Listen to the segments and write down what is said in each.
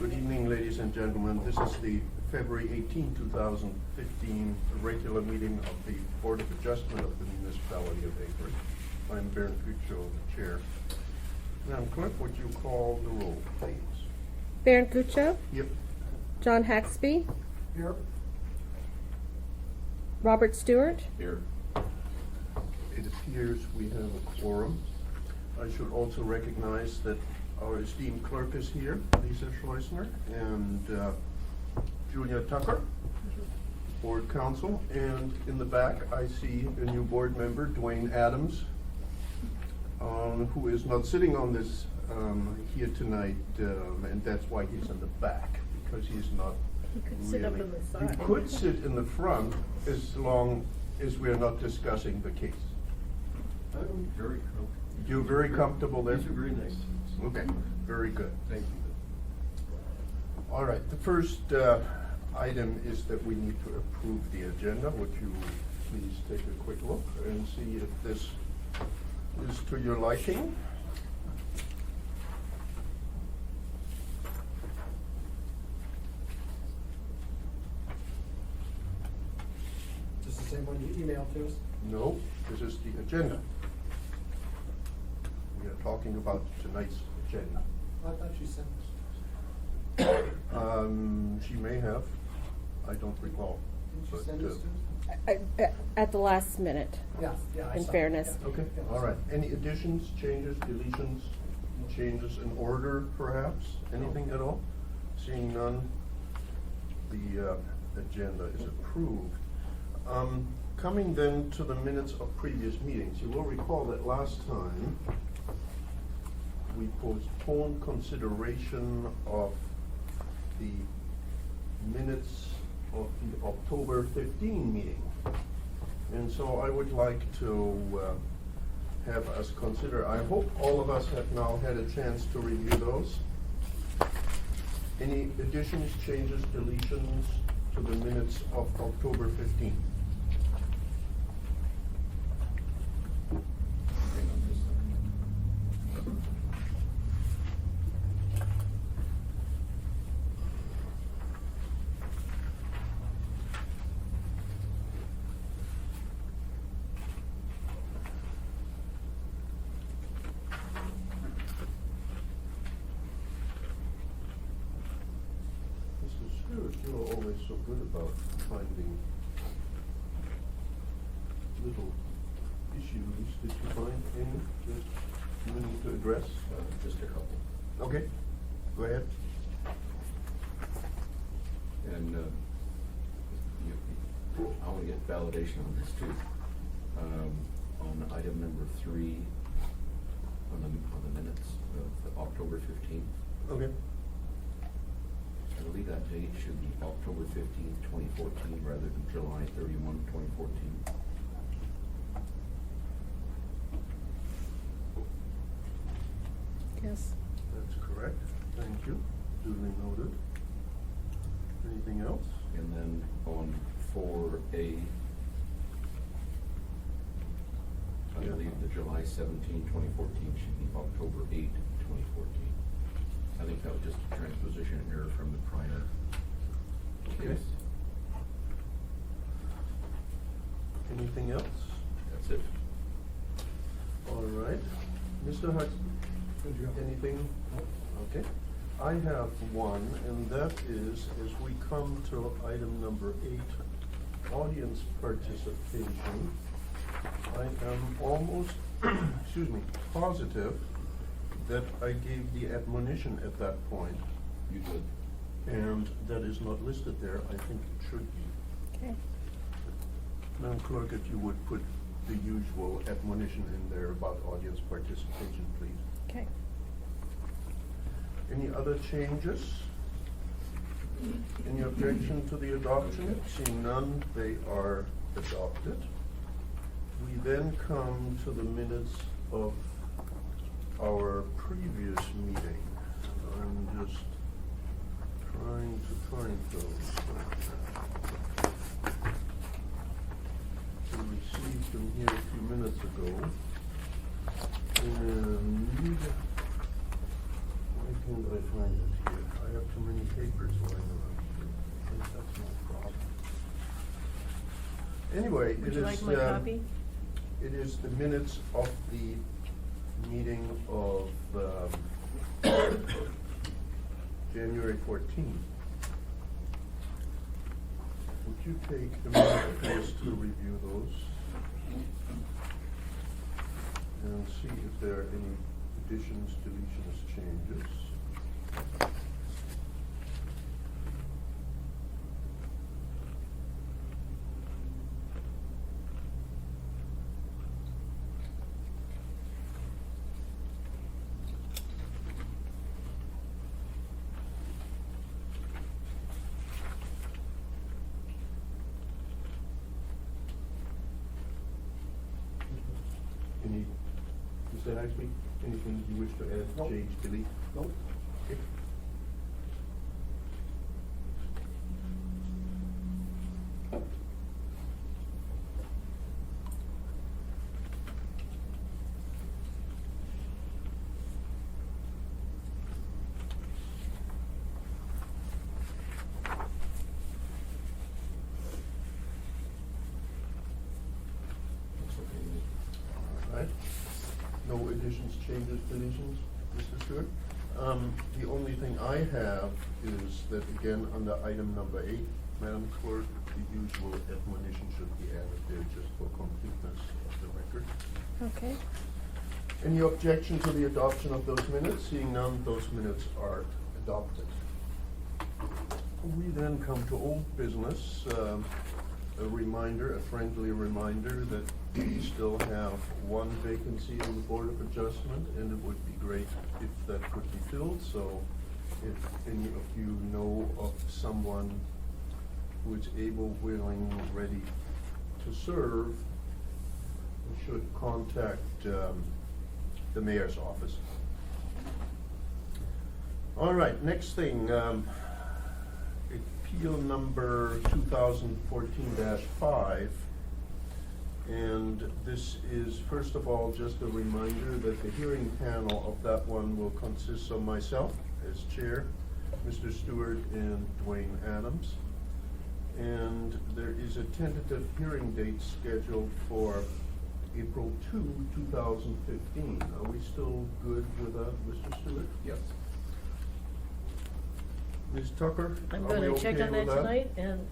Good evening, ladies and gentlemen. This is the February 18, 2015 regular meeting of the Board of Adjustment of the Municipality of Avery. I'm Bernd Fucho, the chair. Madam Clerk, would you call the roll, please? Bernd Fucho, Yep. John Haxby, Here. Robert Stewart, Here. It appears we have a quorum. I should also recognize that our esteemed clerk is here, Lisa Schleusner, and Julia Tucker, board counsel. And in the back, I see a new board member, Dwayne Adams, who is not sitting on this here tonight, and that's why he's in the back, because he's not He could really. sit up in the side. He could sit in the front as long as we're not discussing the case. I'm very comfortable. You're very comfortable there? These are very nice. Okay, very good. Thank you. All right, the first item is that we need to approve the agenda. Would you please take a quick look and see if this is to your liking? Just the same one you emailed to us? No, this is the agenda. We are talking about tonight's agenda. I thought you sent this She may have, I don't recall. Didn't you but, send this to us? at the last minute. Yeah, I In saw it. fairness. Yeah. Okay, Yeah, I all saw right. it. Any additions, changes, deletions, changes in order, perhaps? Anything at all? Seeing none, the agenda is approved. Coming then to the minutes of previous meetings, you will recall that last time we postponed consideration of the minutes of the October 15 meeting. And so I would like to have us consider, I hope all of us have now had a chance to review those. Any additions, changes, deletions to the minutes of October 15? Hang on just a second. Mr. Stewart, you're always so good about finding little issues. Did you find any that you need to address? Just a couple. Okay, go ahead. And I want to get validation on this too. On item number 3, on the minutes of October 15th. Okay. I believe that date should be October 15th, 2014, rather than July 31, 2014. Yes. That's correct. Thank you. Duly noted. Anything else? And then on 4A, I Yeah. believe the July 17, 2014 should be October 8, 2014. I think that was just a transposition error from the prior Okay. case. Anything else? That's it. All right. Mr. Hudson, Good job. anything? Okay. I have one, and that is, as we come to item number 8, audience participation, I am almost, excuse me, positive that I gave the admonition at that point, You did. and that is not listed there. I think it should be. Okay. Madam Clerk, if you would put the usual admonition in there about audience participation, please. Okay. Any other changes? Any objection to the adoption? Seeing none, they are adopted. We then come to the minutes of our previous meeting. I'm just trying to find those. We received them here a few minutes ago. And why can't I find it here? I I have too many papers lying around. I think that's no problem. Anyway, Would it you is, like my copy? it is the minutes of the meeting of, January 14th. Would you take a minute, please, to review those? And see if there are any additions, deletions, changes. Any, Mr. Hagsby, anything you wish to add, Nope. change, delete? Nope. Okay. Looks okay to me. All right. No additions, changes, deletions, Mr. Stewart? The only thing I have is that, again, under item number 8, Madam Clerk, the usual admonition should be added there just for completeness of the record. Okay. Any objection to the adoption of those minutes? Seeing none, those minutes are adopted. We then come to old business. A reminder, a friendly reminder that we still have one vacancy on the Board of Adjustment, and it would be great if that could be filled. So if any of you know of someone who is able, willing, ready to serve, you should contact the mayor's office. All right, next thing, appeal number 2014-5. And this is, first of all, just a reminder that the hearing panel of that one will consist of myself as chair, Mr. Stewart, and Dwayne Adams. And there is a tentative hearing date scheduled for April 2, 2015. Are we still good with that, Mr. Stewart? Yes. Ms. Tucker? I'm are we gonna check okay on with that tonight, and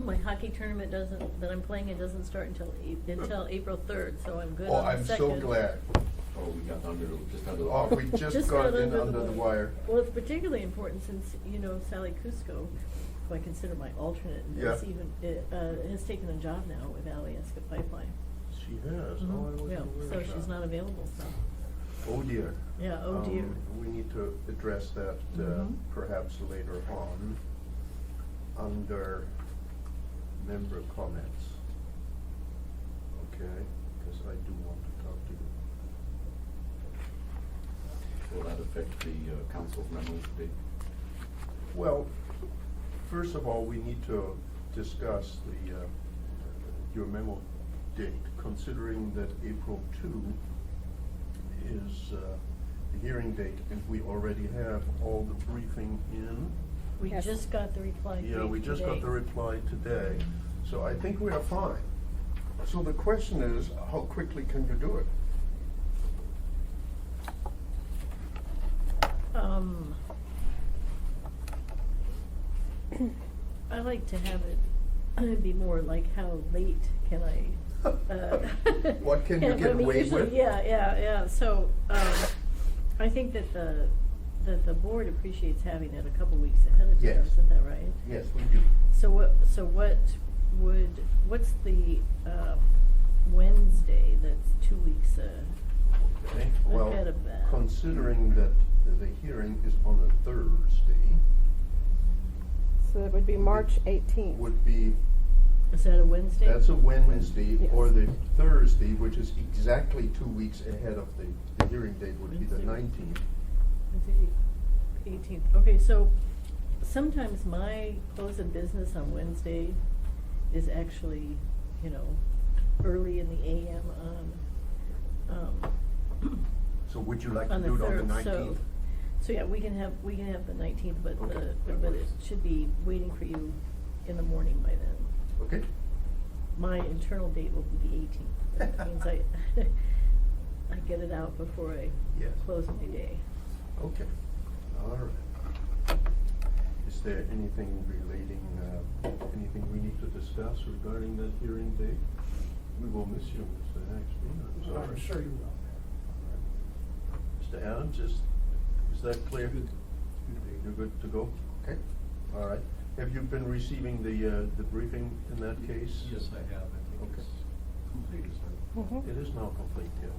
my hockey tournament that I'm playing, it doesn't start until April 3rd, so I'm good Oh, on the I'm so second. glad. Oh, we got just under the. Oh, we just Just got got in under the wire. Well, it's particularly important since, you know, Sally Cusco, who I consider my alternate, Yeah. has taken a job now with Alyeska Pipeline. She has, oh, I Mhm. wasn't Yeah, aware so of she's that. not available, so, Oh dear. yeah, oh dear. We need to address that Mhm. perhaps later on under member comments. Okay, because I do want to talk to you. Will that affect the council's memo today? Well, first of all, we need to discuss your memo date, considering that April 2 is the hearing date, and we already have all the briefing in. We Yes. just got the reply Yeah, we just got today. the reply today, so I think we are fine. So the question is, how quickly can you do it? I like to have it be more like how late can I, What can you I get mean, away usually- with? Yeah, so, I think that the board appreciates having it a couple weeks ahead of time, Yes. isn't that right? Yes, we do. So what's the, Wednesday that's 2 weeks, Okay, well, Ahead of that. considering that the hearing is on a Thursday, So that would be March 18th. would be, is that a Wednesday? that's a Wednesday, Yes. or the Thursday, which is exactly 2 weeks ahead of the hearing date, would be the Wednesday. 19th. Wednesday, 18th. Okay, so sometimes my close of business on Wednesday is actually, you know, early in the AM on, So would you like to on the do it on the 3rd. 19th? So yeah, we can have the 19th, but Okay, that but it works. should be waiting for you in the morning by then. Okay? My internal date will be the 18th. That means I get it out before I Yes. close my day. Okay, all right. Is there anything relating, anything we need to discuss regarding that hearing date? We will miss you, Mr. Haxby, I'm sorry. I'm sure you will. Mr. Adams, is that clear? You're good to go? Okay, all right. Have you been receiving the briefing in that case? Yes, I have. I think Okay. it's complete, isn't it? Mhm. It is now complete, yeah.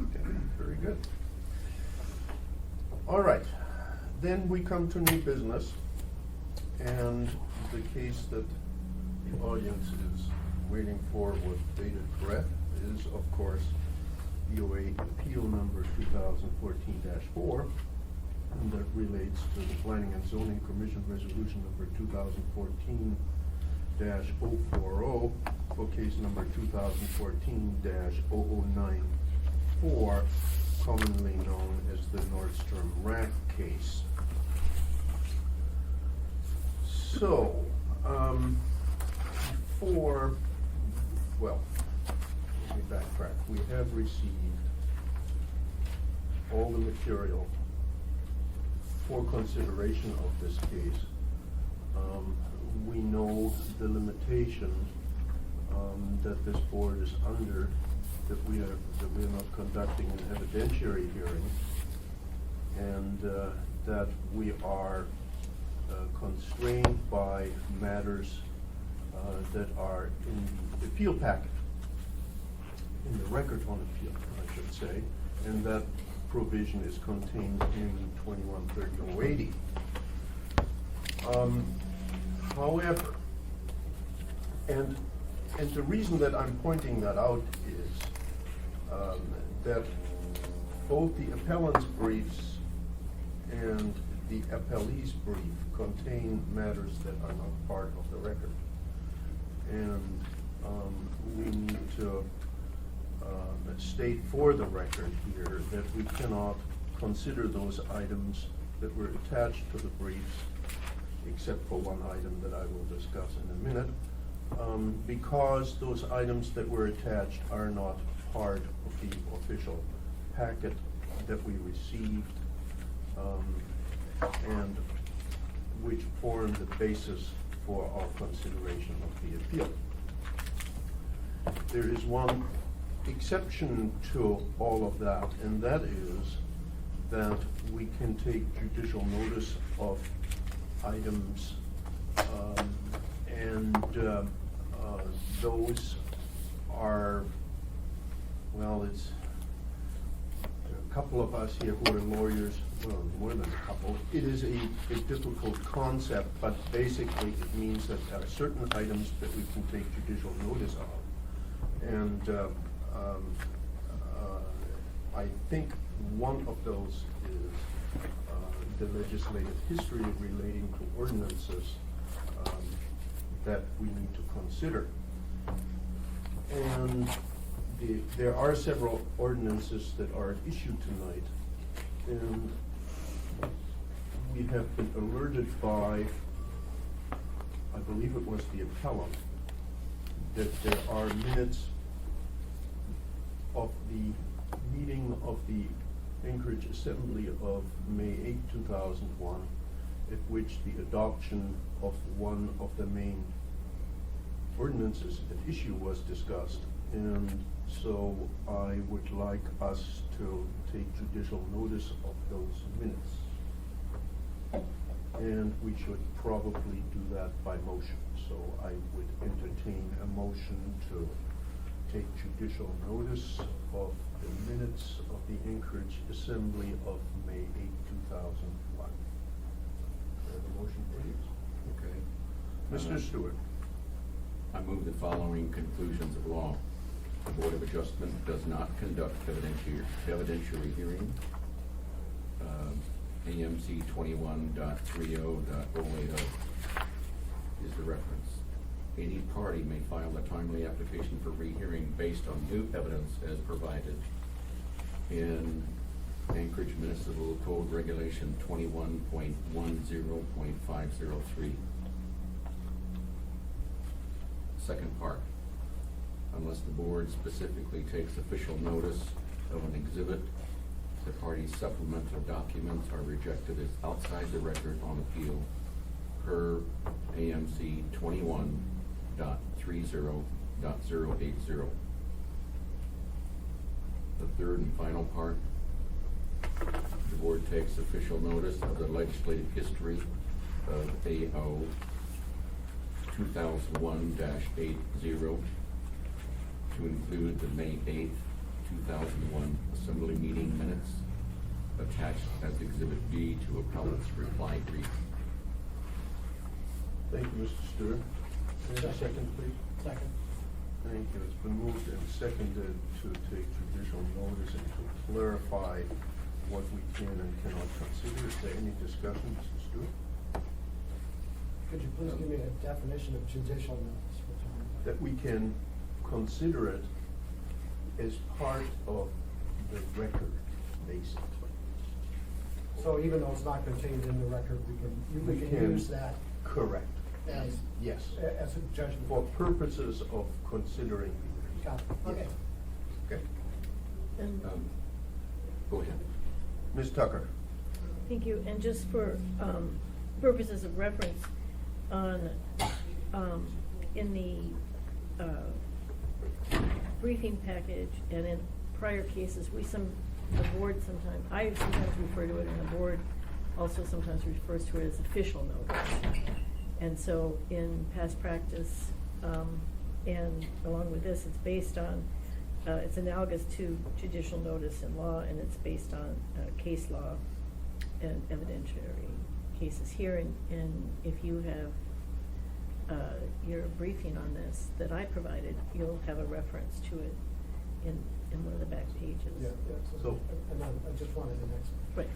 Okay, very good. All right, then we come to new business, and the case that the audience is waiting for with bated breath is, of course, BOA Appeal Number 2014-4, and that relates to the Planning and Zoning Commission Resolution Number 2014-040 for case number 2014-0094, commonly known as the Nordstrom Rack case. So, let me backtrack. We have received all the material for consideration of this case. We know the limitation that this board is under, that we are not conducting an evidentiary hearing, and that we are constrained by matters that are in the appeal packet, in the record on appeal, I should say, and that provision is contained in 2130-080. However, and the reason that I'm pointing that out is that both the appellant's briefs and the appellee's brief contain matters that are not part of the record. And we need to state for the record here that we cannot consider those items that were attached to the briefs, except for one item that I will discuss in a minute, because those items that were attached are not part of the official packet that we received, and which form the basis for our consideration of the appeal. There is one exception to all of that, and that is that we can take judicial notice of items, and those are, well, it's a couple of us here who are lawyers, well, more than a couple. It is a difficult concept, but basically it means that there are certain items that we can take judicial notice of. And I think one of those is the legislative history relating to ordinances that we need to consider. And there are several ordinances that are at issue tonight, and we have been alerted by, I believe it was the appellant, that there are minutes of the meeting of the Anchorage Assembly of May 8, 2001, at which the adoption of one of the main ordinances at issue was discussed. And so I would like us to take judicial notice of those minutes. And we should probably do that by motion. So I would entertain a motion to take judicial notice of the minutes of the Anchorage Assembly of May 8, 2001. Have a motion, please? Okay. Mr. Stewart. I move the following conclusions of law. The Board of Adjustment does not conduct evidentiary hearing. AMC 21.30.080 is the reference. Any party may file a timely application for rehearing based on new evidence as provided in Anchorage Municipal Code Regulation 21.10.503. Second part, unless the board specifically takes official notice of an exhibit, the party's supplemental documents are rejected as outside the record on appeal per AMC 21.30.080. The third and final part, the board takes official notice of the legislative history of AO 2001-80 to include the May 8th, 2001 Assembly meeting minutes attached as Exhibit B to appellate's reply brief. Thank you, Mr. Stewart. Can I have a second, please? Second. Thank you. It's been moved and seconded to take judicial notice and to clarify what we can and cannot consider. Is there any discussion, Mr. Stewart? Could you please give me a definition of judicial notice? That we can consider it as part of the record, basically. So even though it's not contained in the record, we can use that Correct. as, Yes. as a judgment? For purposes of considering. Got it. Okay. Okay. And Go ahead. Ms. Tucker? thank you, and just for purposes of reference, on, in the briefing package and in prior cases, the board sometimes, I sometimes refer to it, and the board also sometimes refers to it as official notice. And so in past practice, and along with this, it's based on, it's analogous to judicial notice in law, and it's based on case law and evidentiary cases here. And if you have your briefing on this that I provided, you'll have a reference to it in one of the back pages. Yeah, So- and I just wanted the next one. Right.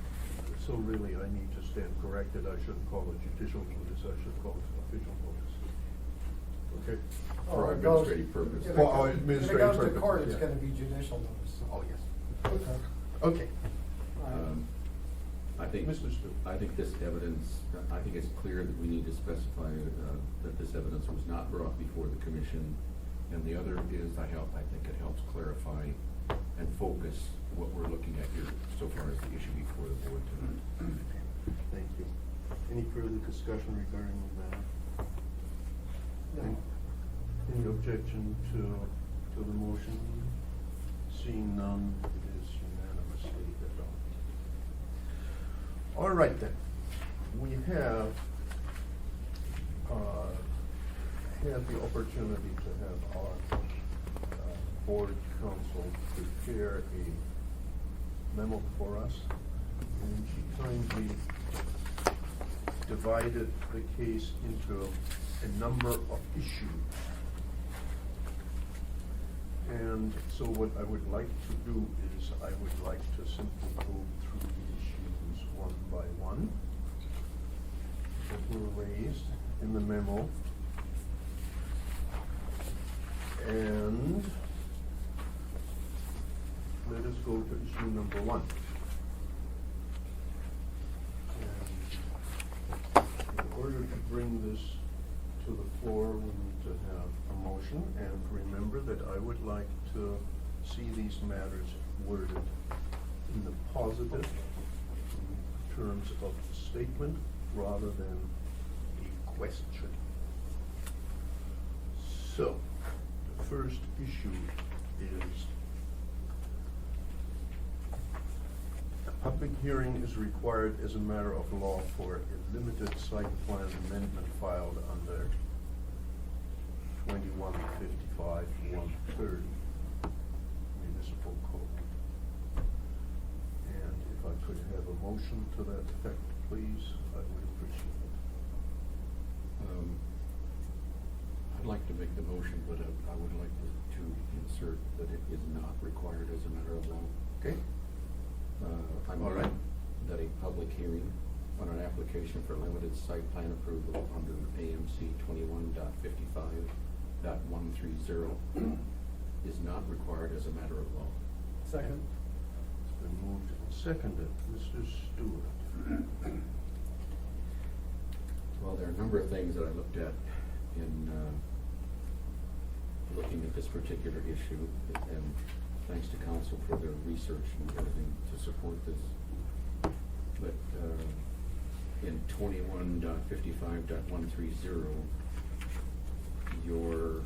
So really, I need to stand corrected. I shouldn't call it judicial notice. I should call it official notice. Okay? Oh, For it goes- administrative purposes. if it For goes- our administrative If it goes to purposes, court, it's yeah. gonna be judicial notice. Oh, yes. Okay. Okay. All right. I think, Mr. Stewart. I think this evidence, I think it's clear that we need to specify that this evidence was not brought before the commission. And the other is, I think it helps clarify and focus what we're looking at here so far as the issue before the board tonight. Thank you. Any further discussion regarding that? No. Any objection to the motion? Seeing none, it is unanimously adopted. All right then, we have had the opportunity to have our board counsel prepare a memo for us, and she kindly divided the case into a number of issues. And so what I would like to do is I would like to simply go through the issues one by one that were raised in the memo. And let us go to issue number one. And in order to bring this to the floor, we need to have a motion. And remember that I would like to see these matters worded in the positive, in terms of a statement, rather than a question. So, the first issue is a public hearing is required as a matter of law for a limited site plan amendment filed under 2155-130 municipal code. And if I could have a motion to that effect, please, I would appreciate it. I'd like to make the motion, but I would like to insert that it is not required as a matter of law. Okay? I All move right. that a public hearing on an application for limited site plan approval under AMC 21.55.130 is not required as a matter of law. Second. It's been moved and Seconded, Mr. Stewart. Well, there are a number of things that I looked at in looking at this particular issue, and thanks to council for their research and everything to support this. But in 21.55.130, your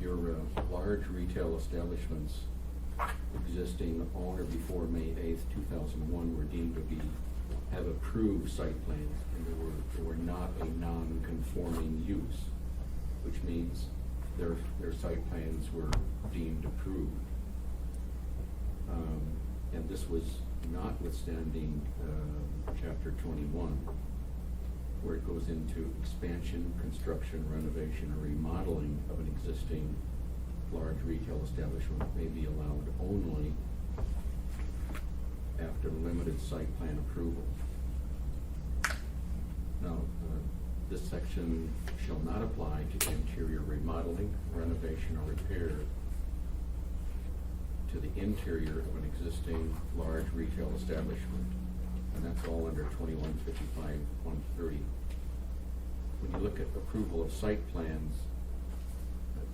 your large retail establishments existing on or before May 8th, 2001 were deemed to have approved site plans, and they were not a non-conforming use, which means their site plans were deemed approved. And this was notwithstanding Chapter 21, where it goes into expansion, construction, renovation, or remodeling of an existing large retail establishment may be allowed only after limited site plan approval. Now, this section shall not apply to interior remodeling, renovation, or repair to the interior of an existing large retail establishment, and that's all under 2155.130. When you look at approval of site plans,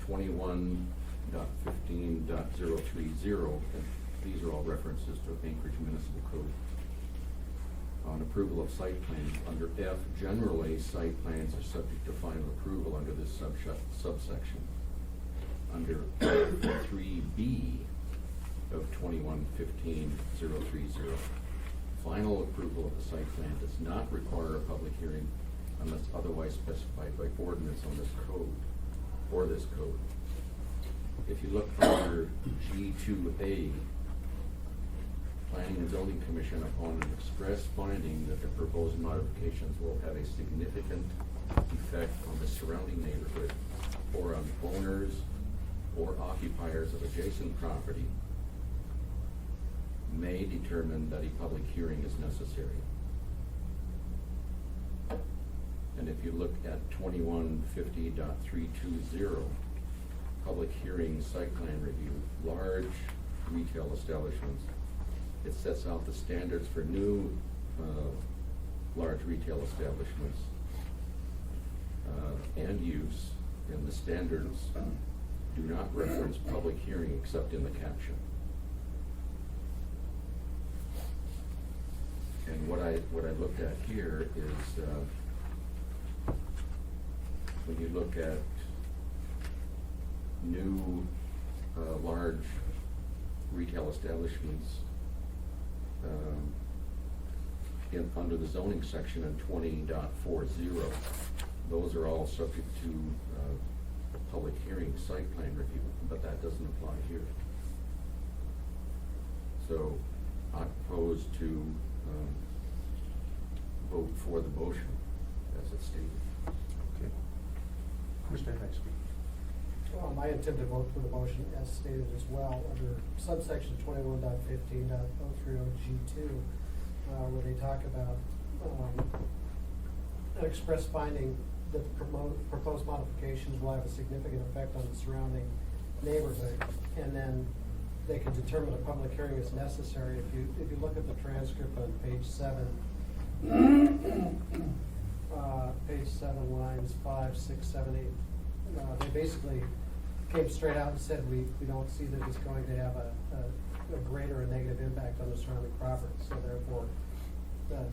21.15.030, and these are all references to Anchorage Municipal Code. On approval of site plans, under F, generally, site plans are subject to final approval under this subsection. Under 3B of 21.15.030, final approval of the site plan does not require a public hearing unless otherwise specified by ordinance on this code, or this code. If you look under G2A, Planning and Zoning Commission, upon an express finding that the proposed modifications will have a significant effect on the surrounding neighborhood or on owners or occupiers of adjacent property, may determine that a public hearing is necessary. And if you look at 2150.320, public hearing site plan review, large retail establishments, it sets out the standards for new large retail establishments and use, and the standards do not reference public hearing except in the caption. And what I looked at here is when you look at new large retail establishments under the zoning section in 20.40, those are all subject to public hearing site plan review, but that doesn't apply here. So I propose to vote for the motion as it's stated. Okay. Mr. Haxby. Well, I intend to vote for the motion as stated as well, under subsection 21.15.030G2, where they talk about an express finding that the proposed modifications will have a significant effect on the surrounding neighborhood, and then they can determine a public hearing is necessary. If you look at the transcript on page 7, page 7, lines 5, 6, 7, 8, they basically came straight out and said we don't see that it's going to have a greater or negative impact on the surrounding property, so therefore a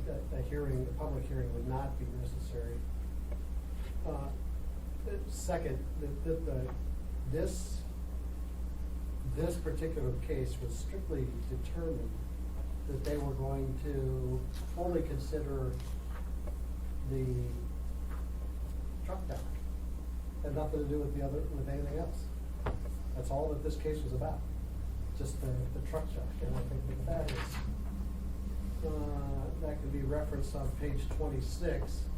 public hearing would not be necessary. Second, this particular case was strictly determined that they were going to only consider the truck dock. Had nothing to do with anything else. That's all that this case was about, just the truck dock. And I think that that can be referenced on page 26,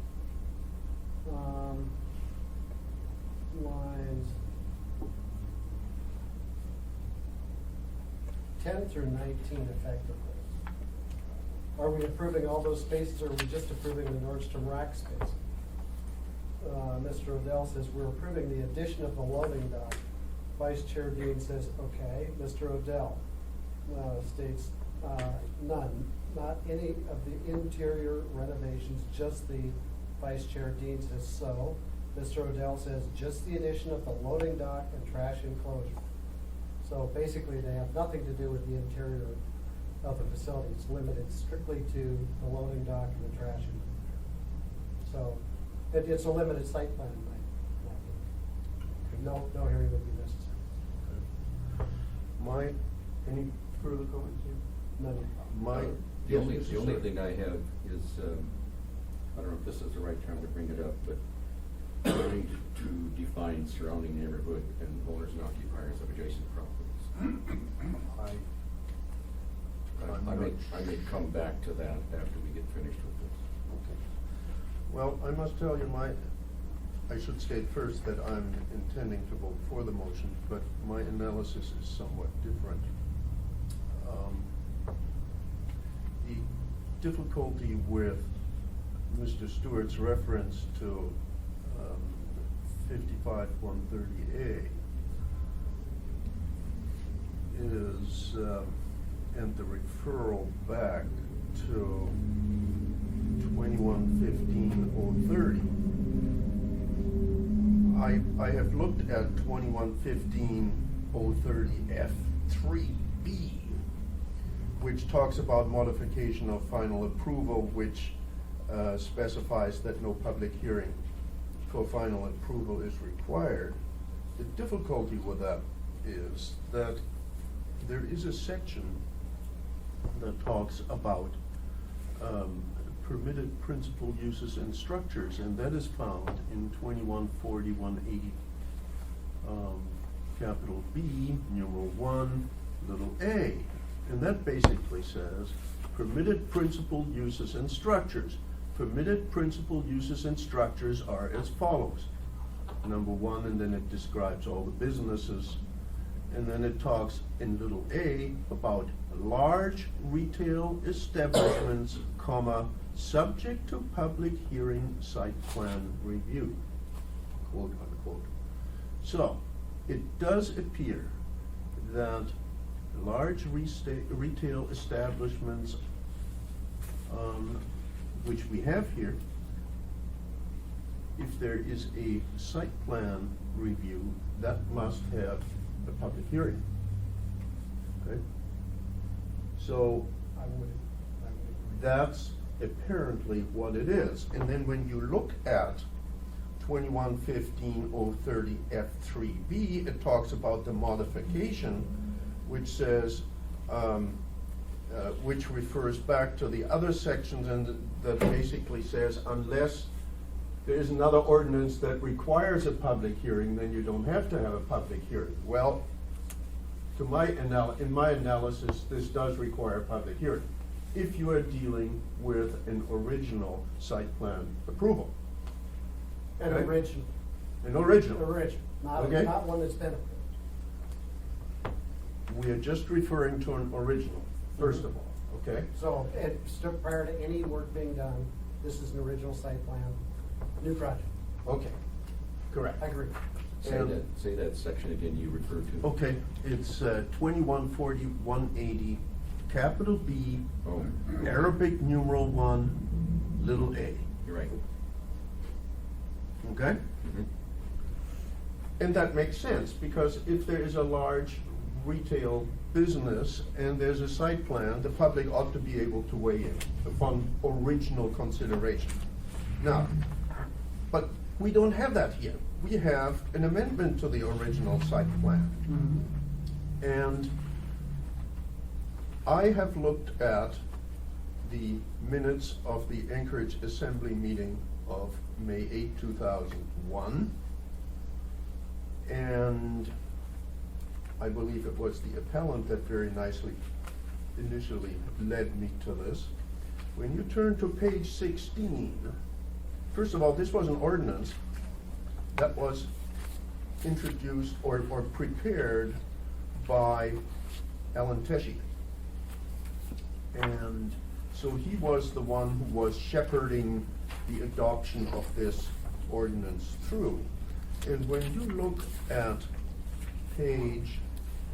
lines 10 through 19 effectively. Are we approving all those spaces, or are we just approving the Nordstrom Rack space? Mr. Odell says we're approving the addition of the loading dock. Vice Chair Dean says, okay. Mr. Odell states, none, not any of the interior renovations, just the Vice Chair Dean says so. Mr. Odell says just the addition of the loading dock and trash enclosure. So basically, they have nothing to do with the interior of the facility. It's limited strictly to the loading dock and the trash enclosure. So it's a limited site plan in my opinion. No hearing would be necessary. Any further comments here? None. The only thing I have is, I don't know if this is the right time to bring it up, but trying to define surrounding neighborhood and owners and occupiers of adjacent properties. I may come back to that after we get finished with this. Okay. Well, I must tell you, I should state first that I'm intending to vote for the motion, but my analysis is somewhat different. The difficulty with Mr. Stewart's reference to 55-130A is, and the referral back to 21-15-030. I have looked at 21-15-030F3B, which talks about modification of final approval, which specifies that no public hearing for final approval is required. The difficulty with that is that there is a section that talks about permitted principal uses and structures, and that is found in 2140-180, capital B, numeral 1, little a. And that basically says permitted principal uses and structures. Permitted principal uses and structures are as follows. Number 1, and then it describes all the businesses. And then it talks in little a about large retail establishments, comma, subject to public hearing site plan review, quote unquote. So it does appear that large retail establishments, which we have here, if there is a site plan review, that must have a public hearing. Okay? So I would agree. that's apparently what it is. And then when you look at 21-15-030F3B, it talks about the modification, which says, which refers back to the other sections, and that basically says unless there is another ordinance that requires a public hearing, then you don't have to have a public hearing. Well, in my analysis, this does require a public hearing if you are dealing with an original site plan approval. An Okay? original. An original. Original, Okay. not one that's been approved. We are just referring to an original, first of all, okay? So, still prior to any work being done, this is an original site plan, new project. Okay, correct. I agree. Say that section again you referred to. Okay, it's 2140-180, capital B, Oh, Arabic numeral 1, little a, you're right. okay? Mhm. And that makes sense, because if there is a large retail business and there's a site plan, the public ought to be able to weigh in upon original consideration. Now, but we don't have that here. We have an amendment to the original site plan. And I have looked at the minutes of the Anchorage Assembly meeting of May 8, 2001. And I believe it was the appellant that very nicely initially led me to this. When you turn to page 16, first of all, this was an ordinance that was introduced or prepared by Alan Teshi. And so he was the one who was shepherding the adoption of this ordinance through. And when you look at page,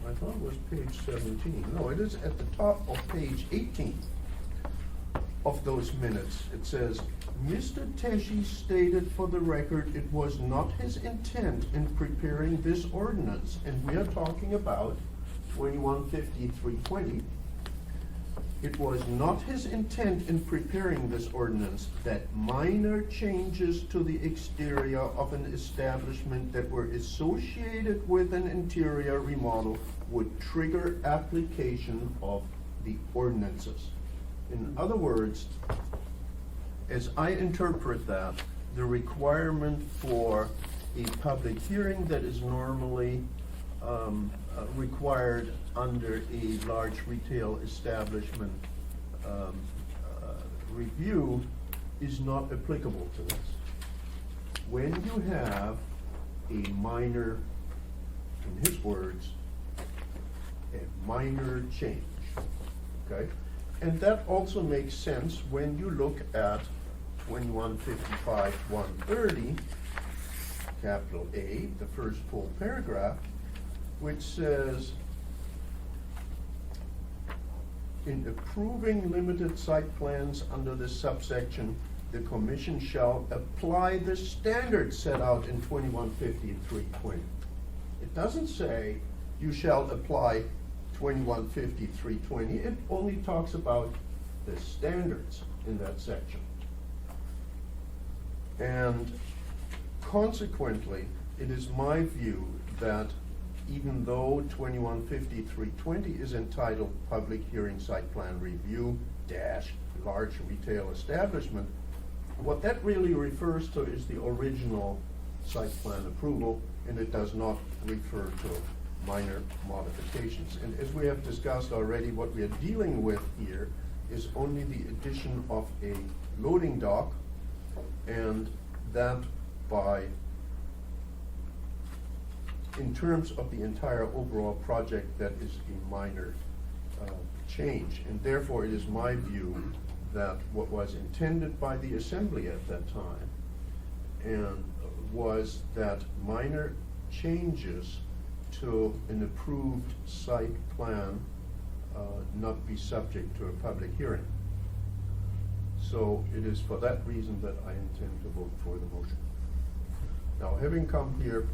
I thought it was page 17, no, it is at the top of page 18 of those minutes. It says, Mr. Teshi stated for the record it was not his intent in preparing this ordinance, and we are talking about 215320. It was not his intent in preparing this ordinance that minor changes to the exterior of an establishment that were associated with an interior remodel would trigger application of the ordinances. In other words, as I interpret that, the requirement for a public hearing that is normally required under a large retail establishment review is not applicable to this. When you have a minor, in his words, a minor change, okay? And that also makes sense when you look at 2155-130, capital A, the first full paragraph, which says, in approving limited site plans under this subsection, the commission shall apply the standards set out in 2153-320. It doesn't say you shall apply 2153-320, it only talks about the standards in that section. And consequently, it is my view that even though 2153-320 is entitled Public Hearing Site Plan Review dash large retail establishment, what that really refers to is the original site plan approval, and it does not refer to minor modifications. And as we have discussed already, what we are dealing with here is only the addition of a loading dock, and that by, in terms of the entire overall project, that is a minor change. And therefore, it is my view that what was intended by the assembly at that time and was that minor changes to an approved site plan not be subject to a public hearing. So it is for that reason that I intend to vote for the motion. Now, having come here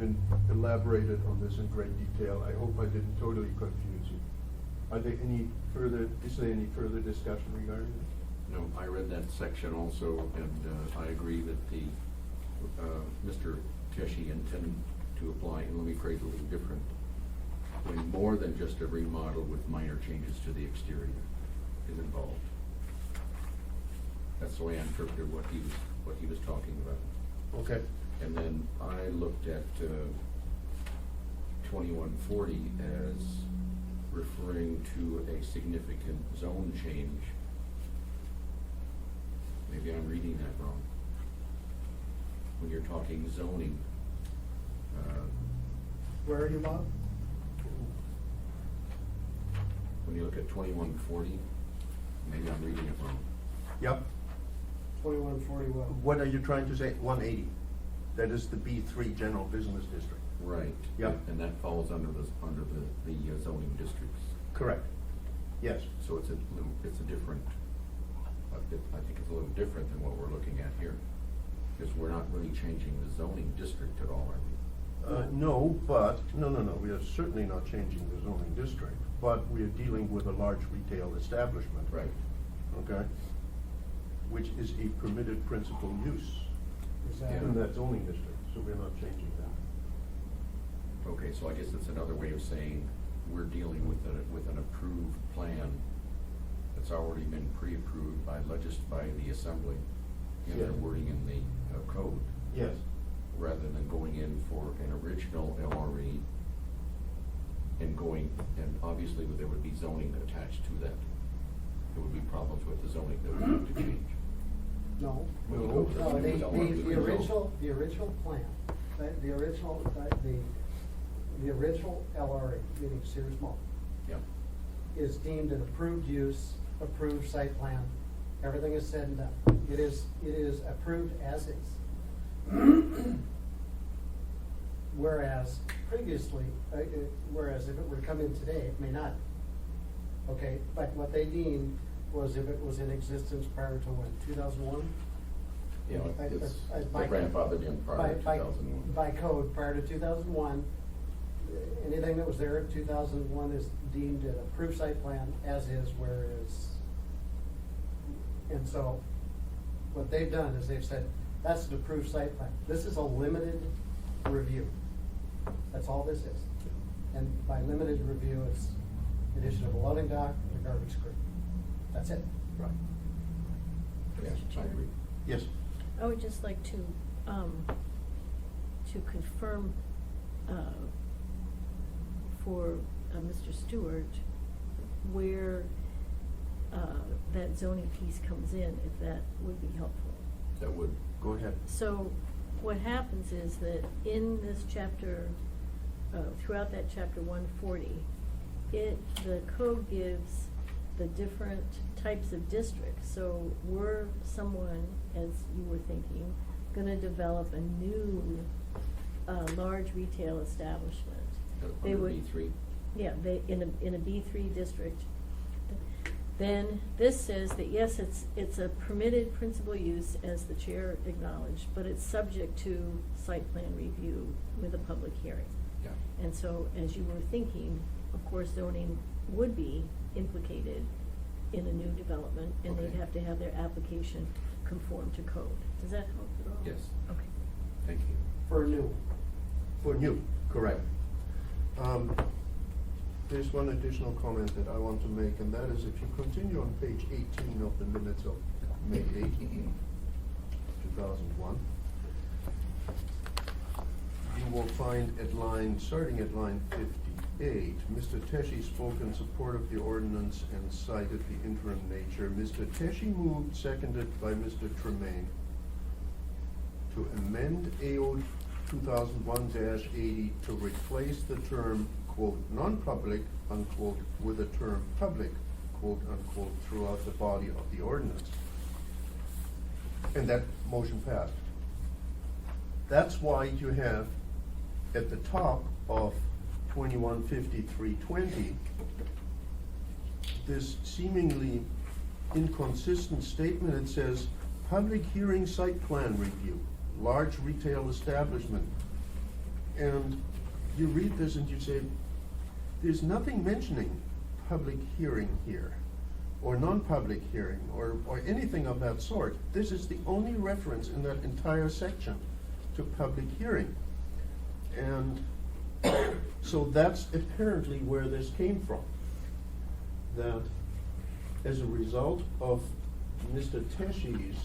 and elaborated on this in great detail, I hope I didn't totally confuse you. Is there any further discussion regarding this? No, I read that section also, and I agree that the, Mr. Teshi intended to apply, and let me phrase it a little different, when more than just a remodel with minor changes to the exterior is involved. That's the way I interpreted what he was talking about. Okay. And then I looked at 2140 as referring to a significant zone change. Maybe I'm reading that wrong. When you're talking zoning, Where are you, Bob? when you look at 2140, maybe I'm reading it wrong. Yep. 2141. What are you trying to say? 180. That is the B3 General Business District. Right. Yep. And that falls under the zoning districts. Correct. Yes. So it's a different, I think it's a little different than what we're looking at here. Because we're not really changing the zoning district at all, are we? No, we are certainly not changing the zoning district, but we are dealing with a large retail establishment. Right. Okay? Which is a permitted principal use Is that? in that zoning district, so we're not changing that. Okay, so I guess that's another way of saying we're dealing with an approved plan that's already been pre-approved by the assembly in their Yes. wording in the code, Yes. rather than going in for an original LRE and obviously there would be zoning attached to that. There would be problems with the zoning that we have to change. No. When you go to No, the result. original plan, the original LRA, meaning Sears Mall, Yeah. is deemed an approved use, approved site plan. Everything is said and done. It is approved as is. Whereas previously, whereas if it were to come in today, it may not. Okay, but what they deemed was if it was in existence prior to when, 2001? You know, it's By- grandfathered in prior to by- 2001. By code, prior to 2001, anything that was there in 2001 is deemed an approved site plan as is, whereas. And so, what they've done is they've said, that's an approved site plan. This is a limited review. That's all this is. And by limited review, it's addition of a loading dock and a garbage crew. That's it. Right. Yeah, I agree. Yes. I would just like to confirm, for Mr. Stewart, where, that zoning piece comes in, if that would be helpful. That would, Go ahead. So what happens is that in this chapter, throughout that chapter 140, the code gives the different types of districts. So were someone, as you were thinking, gonna develop a new, large retail establishment, they under would. B3. Yeah, in a B3 district, then this says that yes, it's a permitted principal use, as the chair acknowledged, but it's subject to site plan review with a public hearing. Yeah. And so, as you were thinking, of course, zoning would be implicated in a new development, and they'd Okay. have to have their application conform to code. Does that help at all? Yes. Okay. Thank you. For new. For new, correct. There's one additional comment that I want to make, and that is if you continue on page 18 of the minutes of May 18, 2001, you will find starting at line 58, Mr. Teshi spoke in support of the ordinance and cited the interim nature. Mr. Teshi moved, seconded by Mr. Tremaine, to amend AO 2001-80 to replace the term, quote, non-public, unquote, with the term public, quote, unquote, throughout the body of the ordinance. And that motion passed. That's why you have at the top of 215320 this seemingly inconsistent statement. It says, public hearing site plan review, large retail establishment. And you read this and you say, there's nothing mentioning public hearing here, or non-public hearing, or anything of that sort. This is the only reference in that entire section to public hearing. And so that's apparently where this came from. That as a result of Mr. Teshi's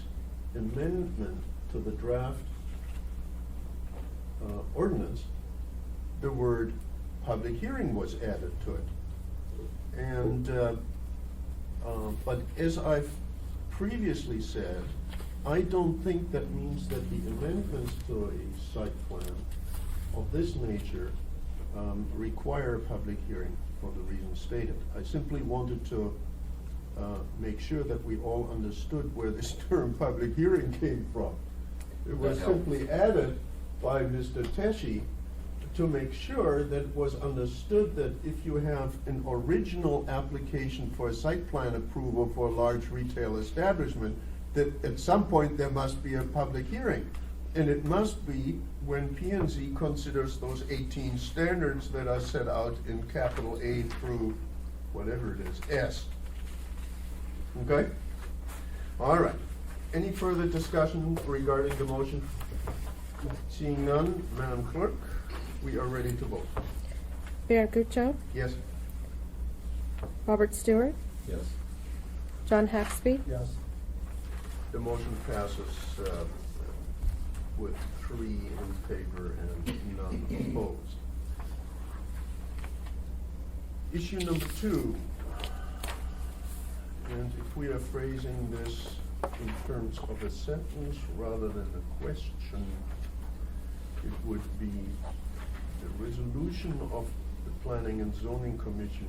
amendment to the draft ordinance, the word public hearing was added to it. And, but as I've previously said, I don't think that means that the amendments to a site plan of this nature require a public hearing for the reasons stated. I simply wanted to make sure that we all understood where this term public hearing came from. It was That helps. simply added by Mr. Teshi to make sure that it was understood that if you have an original application for a site plan approval for a large retail establishment, that at some point there must be a public hearing. And it must be when P&Z considers those 18 standards that are set out in capital A through whatever it is, S. Okay? All right. Any further discussion regarding the motion? Seeing none, Madam Clerk, we are ready to vote. Baron Gutchow, Yes? Robert Stewart, Yes. John Haxby, Yes. The motion passes with 3 in favor and none opposed. Issue number 2, and if we are phrasing this in terms of a sentence rather than a question, it would be the resolution of the Planning and Zoning Commission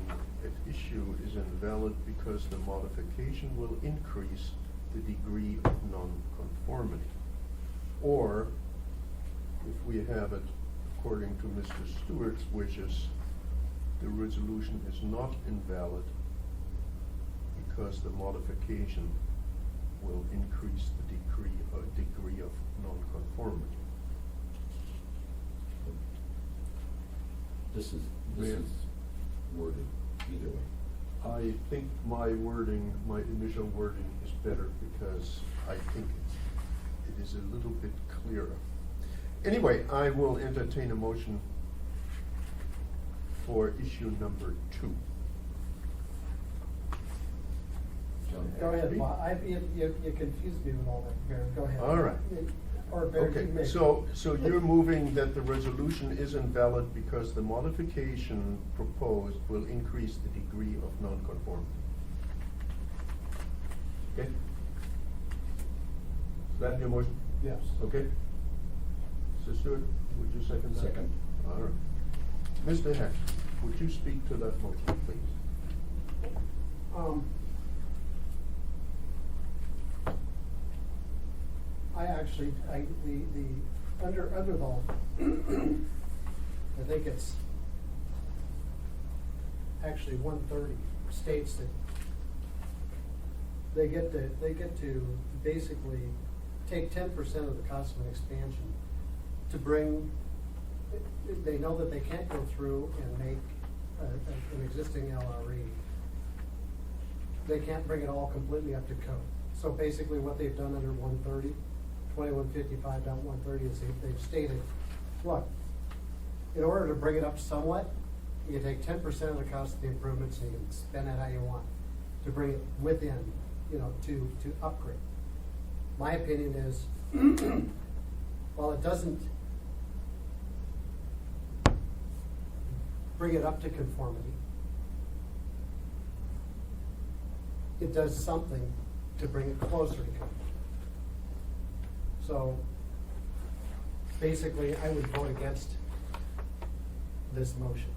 issue is invalid because the modification will increase the degree of nonconformity. Or, if we have it according to Mr. Stewart's wishes, the resolution is not invalid because the modification will increase the degree of nonconformity. This is Yeah. worded either way. I think my wording, my initial wording is better because I think it is a little bit clearer. Anyway, I will entertain a motion for issue number 2. John? Go ahead, Bob. You confused me with all that, Barry. Go ahead. All right. Or Barry, Okay, you may. so you're moving that the resolution is invalid because the modification proposed will increase the degree of nonconformity. Okay? Is that your motion? Yes. Okay. Mr. Stewart, would you second that? Second. All right. Mr. Heck, would you speak to that motion, please? Under the, I think it's actually 130 states that they get to basically take 10% of the cost of an expansion to bring, they know that they can't go through and make an existing LRE. They can't bring it all completely up to code. So basically what they've done under 130, 2155.130 is they've stated, look, in order to bring it up somewhat, you take 10% of the cost of the improvements and you can spend it how you want to bring it within, to upgrade. My opinion is, while it doesn't bring it up to conformity, it does something to bring it closer to conformity. So basically, I would vote against this motion.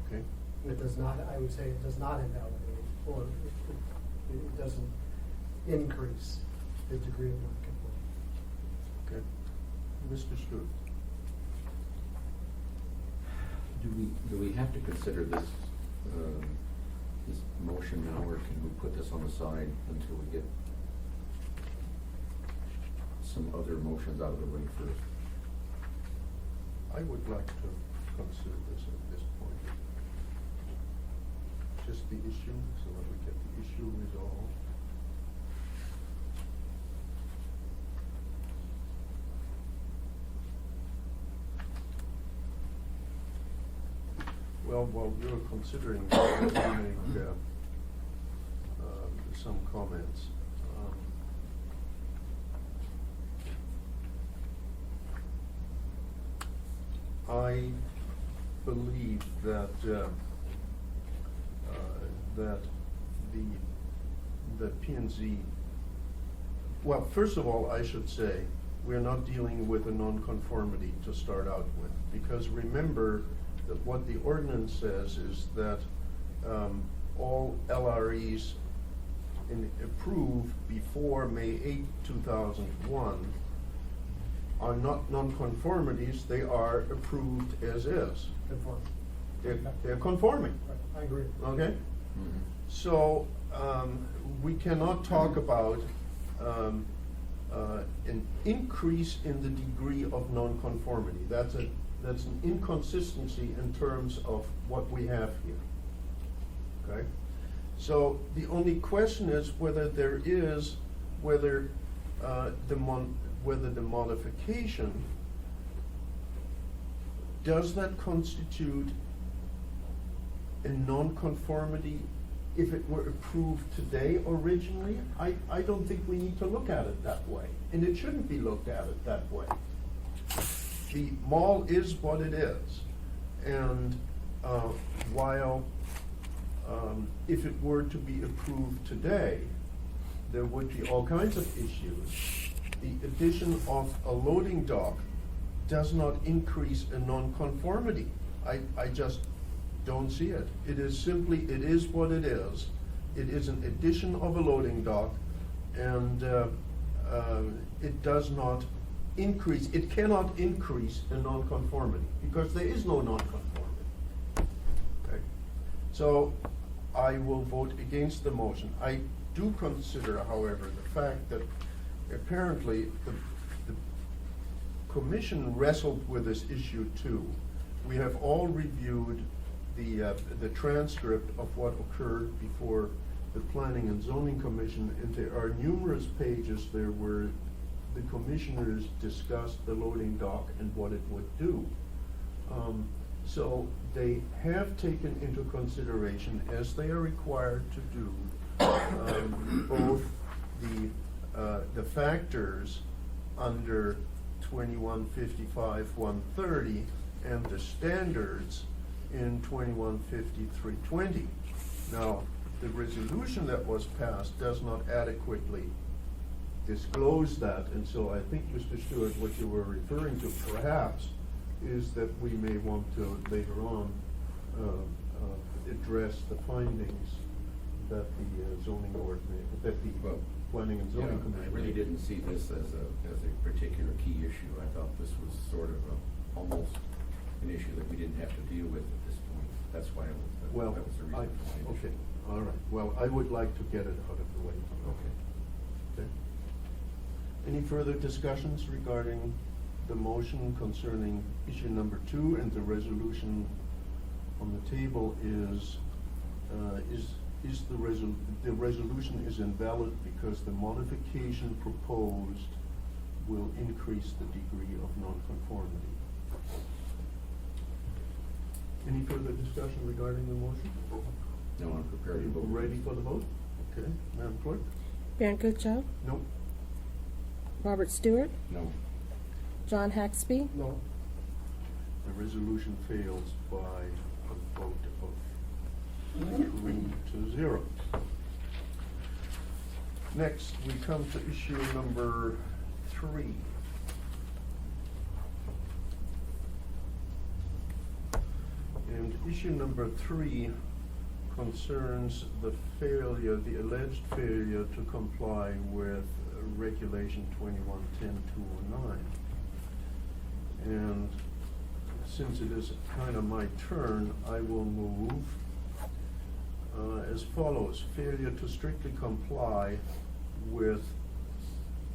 Okay. It does not, I would say it does not invalidate, or it doesn't increase the degree of nonconformity. Okay. Mr. Stewart? Do we have to consider this, this motion now, or can we put this on the side until we get some other motions out of the way first? I would like to consider this at this point. Just the issue, so that we get the issue resolved. Well, while you're considering, let me make some comments. I believe that that the P&Z, well, first of all, I should say, we're not dealing with a nonconformity to start out with, because remember that what the ordinance says is that all LREs approved before May 8, 2001 are not nonconformities, they are approved as is. Conformity. They're conforming, I agree. okay? Mhm. So, we cannot talk about an increase in the degree of nonconformity. That's an inconsistency in terms of what we have here, okay? So the only question is whether the modification, does that constitute a nonconformity if it were approved today originally? I don't think we need to look at it that way, and it shouldn't be looked at it that way. The mall is what it is, and while if it were to be approved today, there would be all kinds of issues. The addition of a loading dock does not increase a nonconformity. I just don't see it. It is simply, it is what it is. It is an addition of a loading dock, and it does not increase, it cannot increase a nonconformity, because there is no nonconformity. Okay? So I will vote against the motion. I do consider, however, the fact that apparently the commission wrestled with this issue too. We have all reviewed the transcript of what occurred before the Planning and Zoning Commission, and there are numerous pages there where the commissioners discussed the loading dock and what it would do. So they have taken into consideration, as they are required to do, both the factors under 2155-130 and the standards in 2153-20. Now, the resolution that was passed does not adequately disclose that, and so I think, Mr. Stewart, what you were referring to perhaps is that we may want to later on address the findings that the zoning board made, that the Well, Planning and Yeah, Zoning Commission I really made. didn't see this as a particular key issue. I thought this was sort of almost an issue that we didn't have to deal with at this point. That's why that Well, was the reason for my okay, issue. all right. Well, I would like to get it out of the way. Okay. Okay. Any further discussions regarding the motion concerning issue number 2, and the resolution on the table is the resolution is invalid because the modification proposed will increase the degree of nonconformity. Any further discussion regarding the motion? No, I'm Are prepared to you vote. ready for the vote? Okay, Madam Clerk? Baron Gutschall, No? Robert Stewart, No. John Haxby, No, The resolution fails by a vote of 3-0. Next, we come to issue number 3. And issue number 3 concerns the alleged failure to comply with Regulation 2110-209. And since it is kind of my turn, I will move as follows. Failure to strictly comply with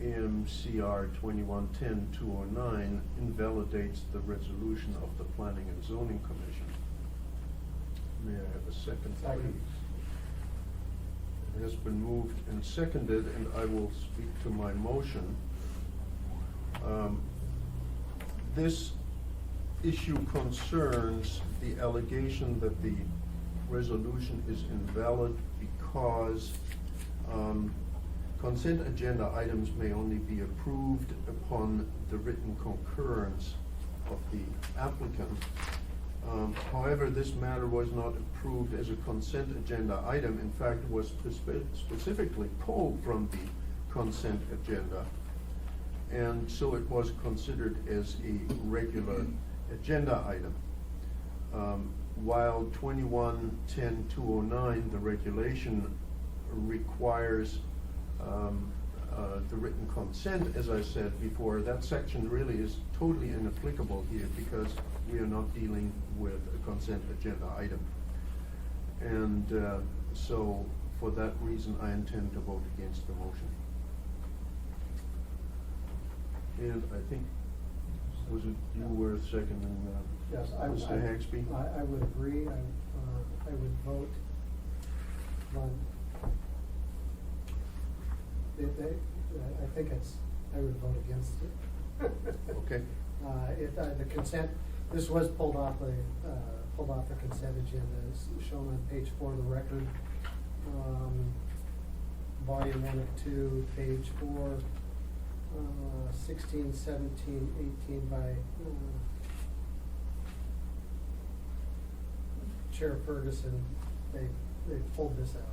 AMCR 2110-209 invalidates the resolution of the Planning and Zoning Commission. May I have a second, Second. please? It has been moved and seconded, and I will speak to my motion. This issue concerns the allegation that the resolution is invalid because consent agenda items may only be approved upon the written concurrence of the applicant. However, this matter was not approved as a consent agenda item. In fact, it was specifically pulled from the consent agenda. And so it was considered as a regular agenda item. While 2110-209, the regulation requires the written consent, as I said before, that section really is totally inapplicable here because we are not dealing with a consent agenda item. And so for that reason, I intend to vote against the motion. And I think, was it you were seconding yes, Mr. Haxby? I would agree. I would vote on, I think I would vote against it. Okay. The consent, this was pulled off the consent agenda, it's shown on page 4 of the record. Volume 1 of 2, page 4, 16, 17, 18 by Chair Ferguson. They pulled this out. I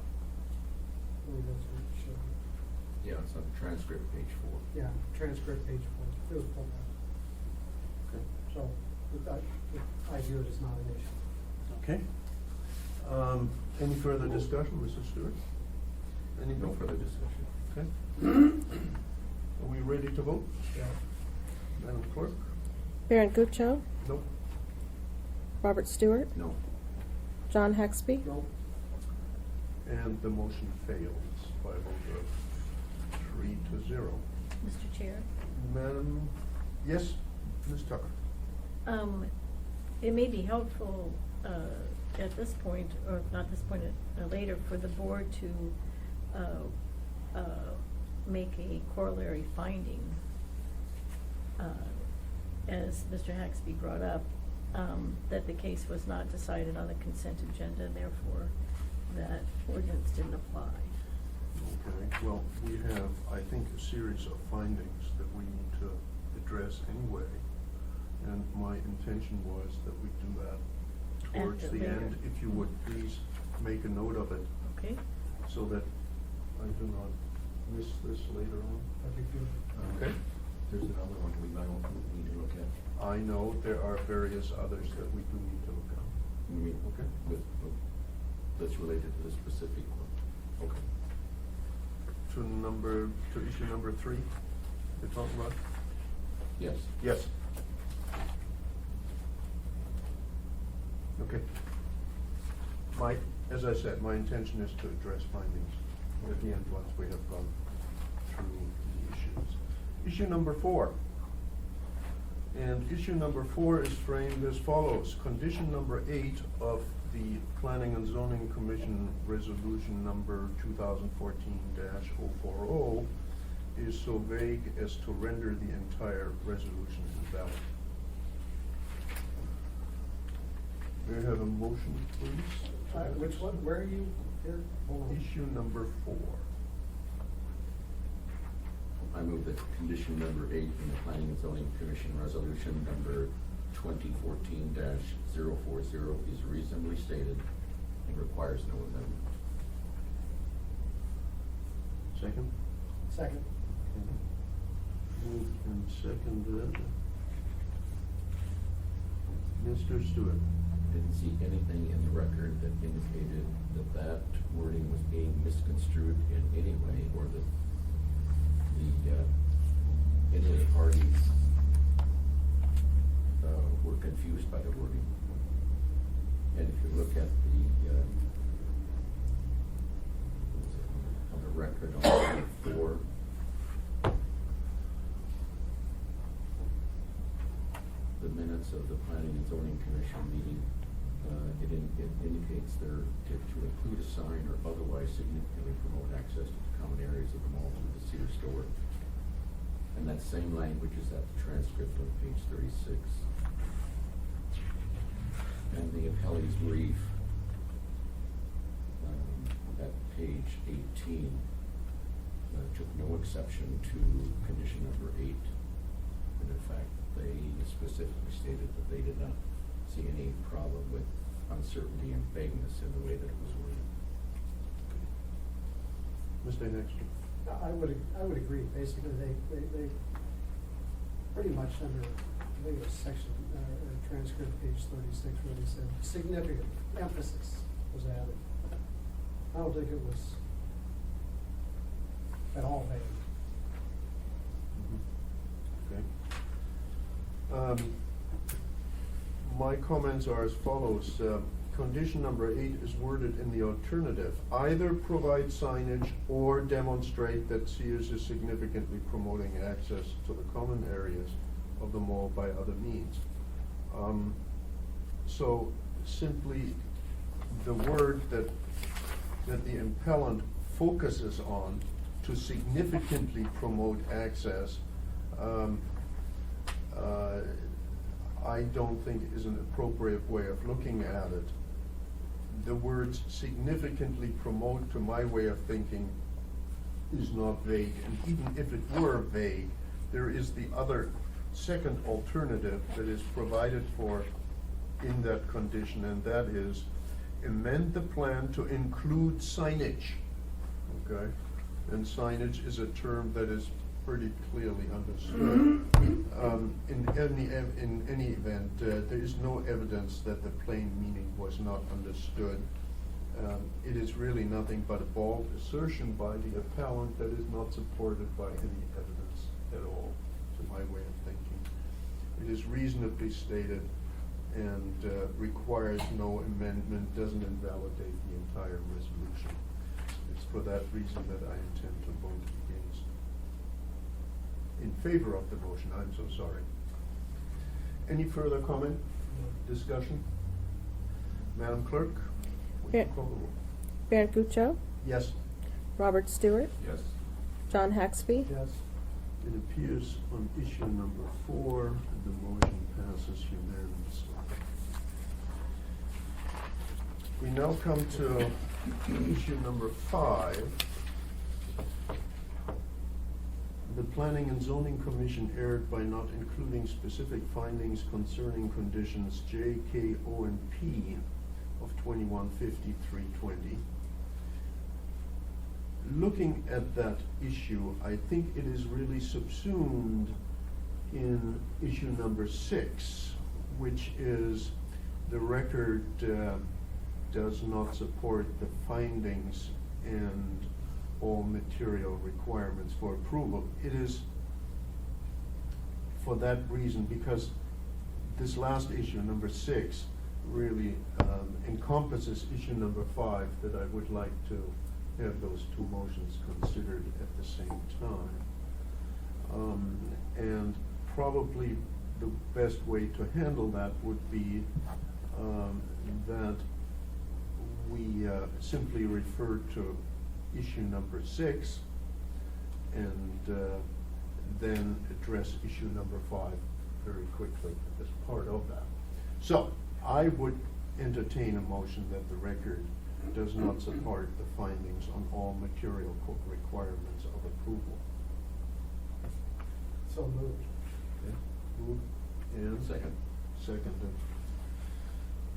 believe that's what it showed. Yeah, it's on transcript, page 4. Yeah, transcript page 4. It was pulled out. So, I view it as not an issue. Okay. Any further discussion, Mrs. Stewart? Any No further discussion. Okay. Are we ready to vote? Yeah. Madam Clerk? Baron Gutchow, Nope. Robert Stewart, No. John Hexby, No, And the motion fails by a vote of 3-0. Mr. Chair? Madam, yes, Ms. Tucker? It may be helpful at this point, or not this point, later, for the board to make a corollary finding, as Mr. Haxby brought up, that the case was not decided on the consent agenda, and therefore that ordinance didn't apply. Okay, well, we have, I think, a series of findings that we need to address anyway. And my intention was that we do that towards After the later. end. If you would please make a note of it Okay? so that I do not miss this later on. that'd be good. Okay? There's another one we might need to look at. I know there are various others that we do need to look at. Okay. That's related to the specific one. Okay. To issue number 3, you're talking about? Yes. Yes. Okay. As I said, my intention is to address findings at the end once we have gone through the issues. Issue number 4. And issue number 4 is framed as follows. Condition number 8 of the Planning and Zoning Commission Resolution number 2014-040 is so vague as to render the entire resolution invalid. May I have a motion, please? Which one, where are you here? Hold on. Issue number 4. I move that condition number 8 in the Planning and Zoning Commission Resolution number 2014-040 is reasonably stated and requires no amendment. Second? Second. Moved and seconded. Mr. Stewart? Didn't see anything in the record that indicated that that wording was being misconstrued in any way, or that any of the parties were confused by the wording. And if you look at on the record on page 4, the minutes of the Planning and Zoning Commission meeting, it indicates their intent to include a sign or otherwise significantly promote access to the common areas of the mall through the Sears store. And that same language is at the transcript on page 36. And the appellee's brief at page 18 took no exception to condition number 8. And in fact, they specifically stated that they did not see any problem with uncertainty and vagueness in the way that it was worded. Mr. Nexter? I would agree. Basically, they pretty much under, I think it was section, transcript, page 36, where they said significant emphasis was added. I don't think it was at all vague. Okay. My comments are as follows. Condition number 8 is worded in the alternative. Either provide signage or demonstrate that Sears is significantly promoting access to the common areas of the mall by other means. So simply the word that the impellant focuses on to significantly promote access, I don't think is an appropriate way of looking at it. The words significantly promote, to my way of thinking, is not vague. And even if it were vague, there is the other second alternative that is provided for in that condition, and that is amend the plan to include signage. Okay? And signage is a term that is pretty clearly understood. In any event, there is no evidence that the plain meaning was not understood. It is really nothing but a bald assertion by the appellant that is not supported by any evidence at all, to my way of thinking. It is reasonably stated and requires no amendment, doesn't invalidate the entire resolution. It's for that reason that I intend to vote against. In favor of the motion, I'm so sorry. Any further comment, discussion? Madam Clerk, would you Yeah. call the roll? Bernd Gutschall, Yes. Robert Stewart, Yes. John Haxby, Yes. It appears on issue number 4, the motion passes unanimously. We now come to issue number 5. The Planning and Zoning Commission erred by not including specific findings concerning conditions J, K, O, and P of 2150-320. Looking at that issue, I think it is really subsumed in issue number 6, which is the record does not support the findings and all material requirements for approval. It is for that reason, because this last issue, number 6, really encompasses issue number 5, that I would like to have those two motions considered at the same time. And probably the best way to handle that would be that we simply refer to issue number 6 and then address issue number 5 very quickly as part of that. So I would entertain a motion that the record does not support the findings on all material requirements of approval. So moved. Okay, moved and Second. seconded.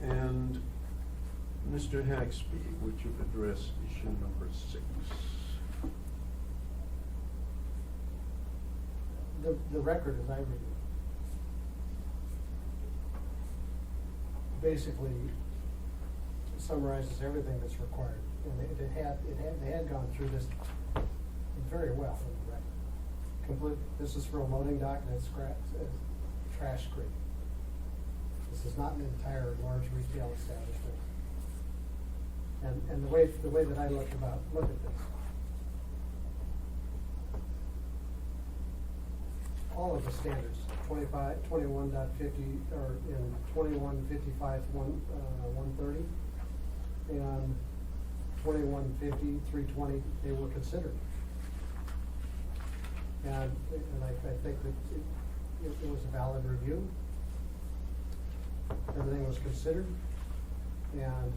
And Mr. Haxby, would you address issue number 6? The record, as I read it, basically summarizes everything that's required. And they had gone through this very well in the record. This is for a loading dock and it's trash screen. This is not an entire large retail establishment. And the way that I look at this, all of the standards, 21.50 or in 2155 130 and 2150 320, they were considered. And I think that it was a valid review. Everything was considered, and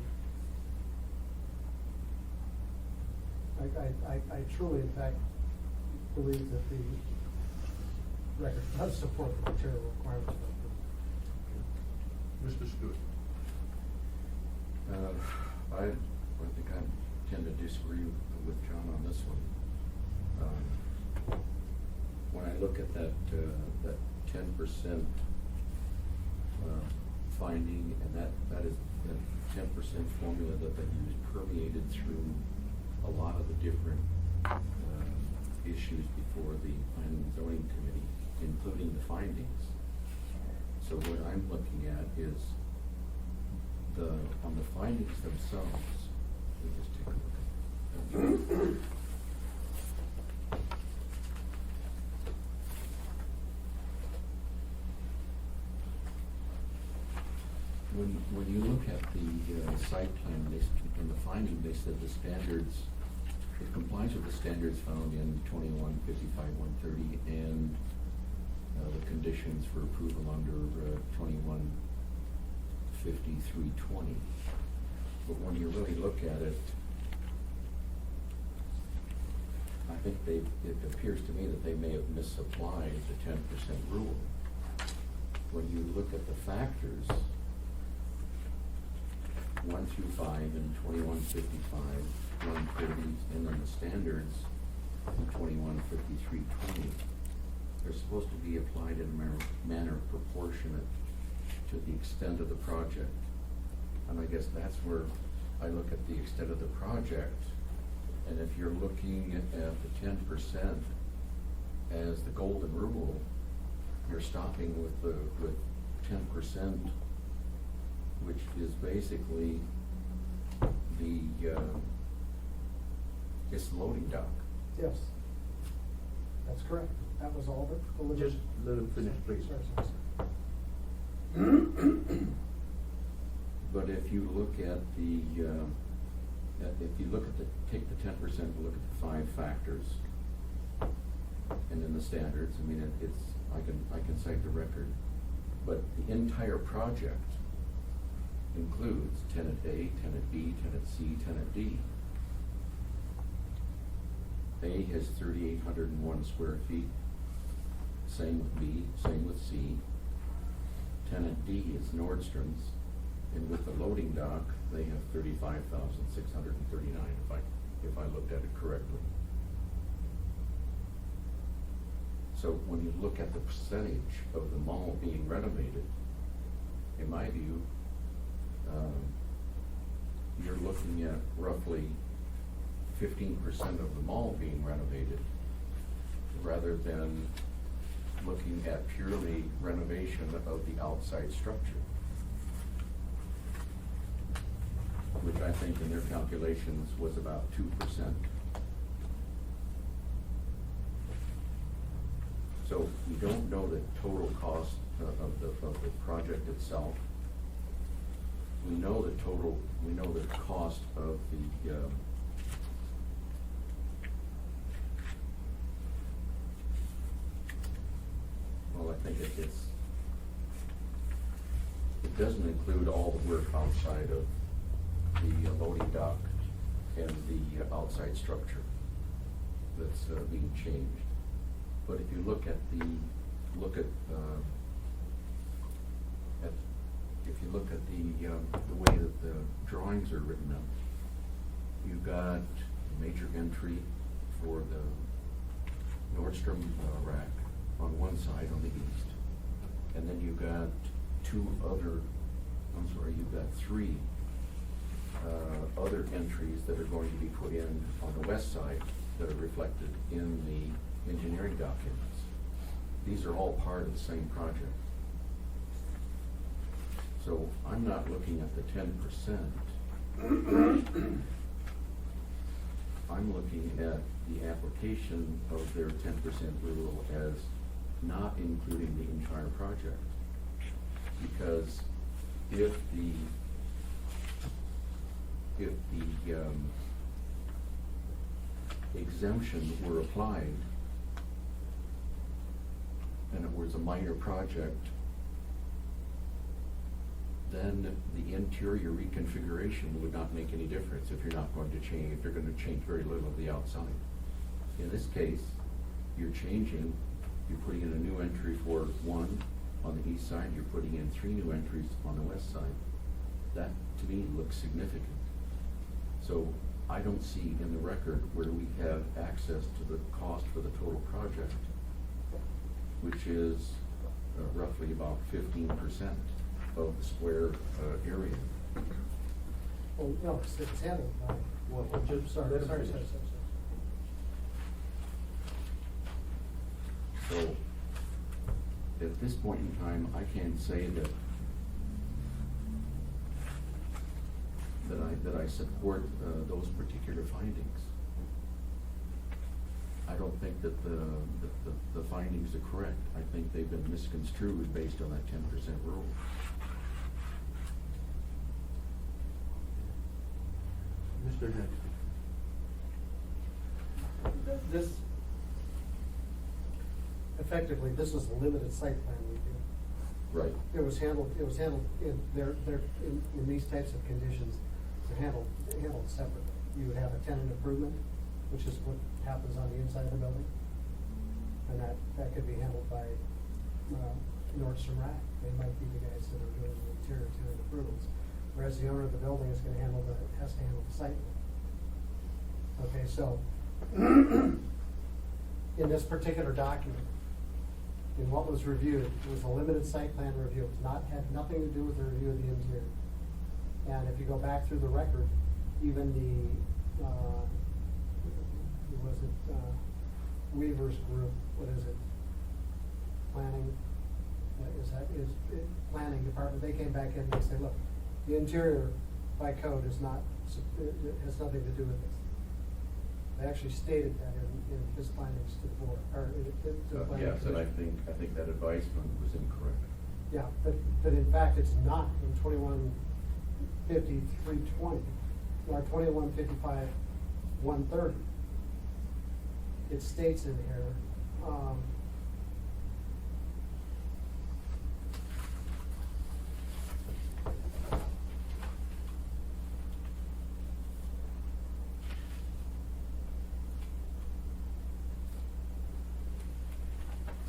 I truly, in fact, believe that the record does support the material requirements of Mr. Stewart? I think I tend to disagree with John on this one. When I look at that 10% finding, and that is the 10% formula that they use permeated through a lot of the different issues before the Planning and Zoning Committee, including the findings. So what I'm looking at is on the findings themselves. Let me just take a look at that. When you look at the site plan, in the finding, they said the standards, it complies with the standards found in 2155-130 and the conditions for approval under 2150-320. But when you really look at it, I think it appears to me that they may have misapplied the 10% rule. When you look at the factors, 1 through 5 and 2155, 130, and then the standards, 215320, they're supposed to be applied in a manner proportionate to the extent of the project. And I guess that's where I look at the extent of the project, and if you're looking at the 10% as the golden rule, you're stopping with 10%, which is basically it's the loading dock. Yes. That's correct. That was all the limit. Just let him finish, please. Sorry, sorry. But if you look at take the 10%, look at the 5 factors, and then the standards, I mean, I can cite the record, but the entire project includes tenant A, tenant B, tenant C, tenant D. A has 3,801 square feet, same with B, same with C. Tenant D is Nordstrom's, and with the loading dock, they have 35,639, if I looked at it correctly. So when you look at the percentage of the mall being renovated, in my view, you're looking at roughly 15% of the mall being renovated, rather than looking at purely renovation of the outside structure, which I think in their calculations was about 2%. So we don't know the total cost of the project itself. We know the cost of the well, I think it doesn't include all the work outside of the loading dock and the outside structure that's being changed. But if you look at the way that the drawings are written up, you've got a major entry for the Nordstrom rack on one side on the east, and then you've got you've got 3 other entries that are going to be put in on the west side that are reflected in the engineering documents. These are all part of the same project. So I'm not looking at the 10%. I'm looking at the application of their 10% rule as not including the entire project. Because if the exemption were applied and it was a minor project, then the interior reconfiguration would not make any difference if you're not going to change, if you're going to change very little of the outside. In this case, you're putting in a new entry for 1 on the east side, you're putting in 3 new entries on the west side. That, to me, looks significant. So I don't see in the record where we have access to the cost for the total project, which is roughly about 15% of the square area. Well, no, it's handled by, Well, just sorry. So at this point in time, I can't say that I support those particular findings. I don't think that the findings are correct. I think they've been misconstrued based on that 10% rule. Mr. Head. Effectively, this is a limited site plan review. Right. It was handled in these types of conditions, they're handled separately. You would have a tenant improvement, which is what happens on the inside of the building. And that could be handled by Nordstrom Rack. They might be the guys that are doing the interior tenant improvements. Whereas the owner of the building has to handle the site. Okay, so in this particular document, in what was reviewed, it was a limited site plan review. It's not, had nothing to do with the review of the interior. And if you go back through the record, even the, who was it, Weaver's group, what is it? Planning, planning department, they came back in and they said, look, the interior by code is not, it has nothing to do with this. They actually stated that in his findings to the board, or to the planning Yes, and I commission. think that advisement was incorrect. Yeah, but in fact, it's not in 215320, or 2155-130. It states in here,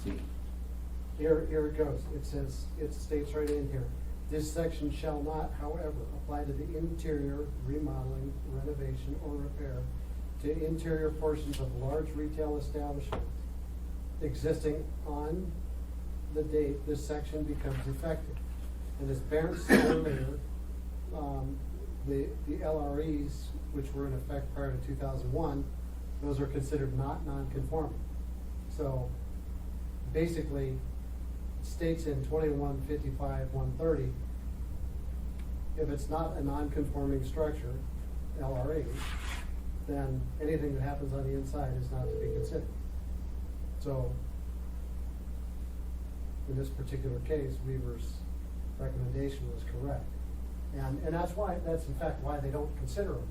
See, here it goes. It says, it states right in here, this section shall not, however, apply to the interior remodeling, renovation, or repair to interior portions of large retail establishments existing on the date this section becomes effective. And as Barrett said earlier, the LREs, which were in effect prior to 2001, those are considered not non-conforming. So basically, states in 2155-130, if it's not a non-conforming structure, LRE, then anything that happens on the inside is not to be considered. So, in this particular case, Weaver's recommendation was correct. And that's why, that's in fact why they don't consider them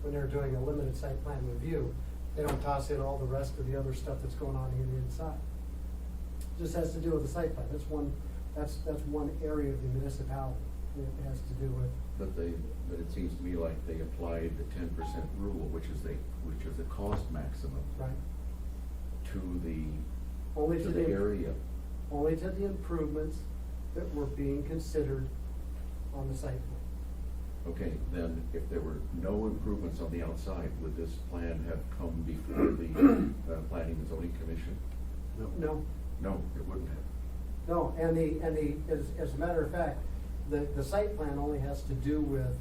when they're doing a limited site plan review. They don't toss in all the rest of the other stuff that's going on in the inside. Just has to do with the site plan. That's one area of the municipality. It has to do with. but it seems to me like they applied the 10% rule, which is the cost maximum Right. to Only to the area. Only to the improvements that were being considered on the site plan. Okay, then if there were no improvements on the outside, would this plan have come before the Planning and Zoning Commission? No, No, it wouldn't have. no, as a matter of fact, the site plan only has to do with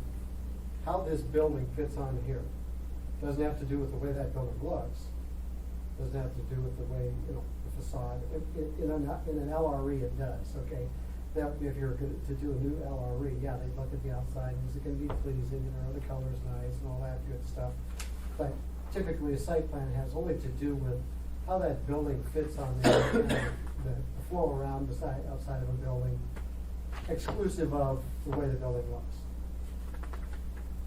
how this building fits on here. Doesn't have to do with the way that building looks. Doesn't have to do with the way, the facade. In an LRE it does, okay? That if you're going to do a new LRE, yeah, they look at the outside, is it gonna be pleasing, are the colors nice and all that good stuff. But typically a site plan has only to do with how that building fits on the flow around outside of a building, exclusive of the way the building looks.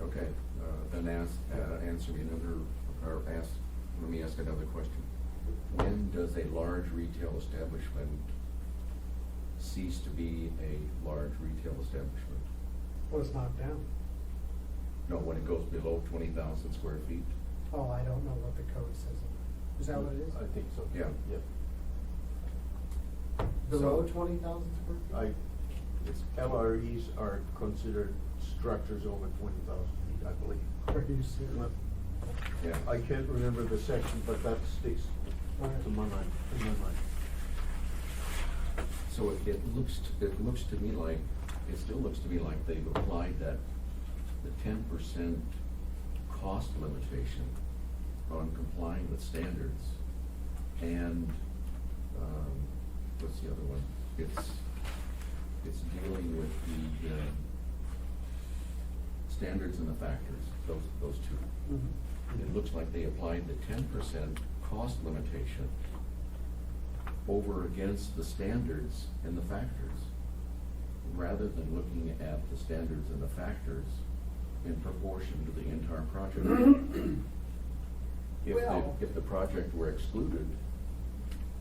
Okay, then answer me let me ask another question. When does a large retail establishment cease to be a large retail establishment? Well, it's knocked down. No, when it goes below 20,000 square feet? Oh, I don't know what the code says. Is that what it is? I think so. Yeah. Yep. Below So- 20,000 square feet? LREs are considered structures over 20,000 feet, I believe. Are you serious? Yeah. I can't remember the section, but that sticks to my mind, So it looks to me like, it still looks to me like they've applied the 10% cost limitation on complying with standards. And, what's the other one? It's dealing with the, standards and the factors, those two. Mhm. It looks like they applied the 10% cost limitation over against the standards and the factors, rather than looking at the standards and the factors in proportion to the entire project. Well- If the project were excluded,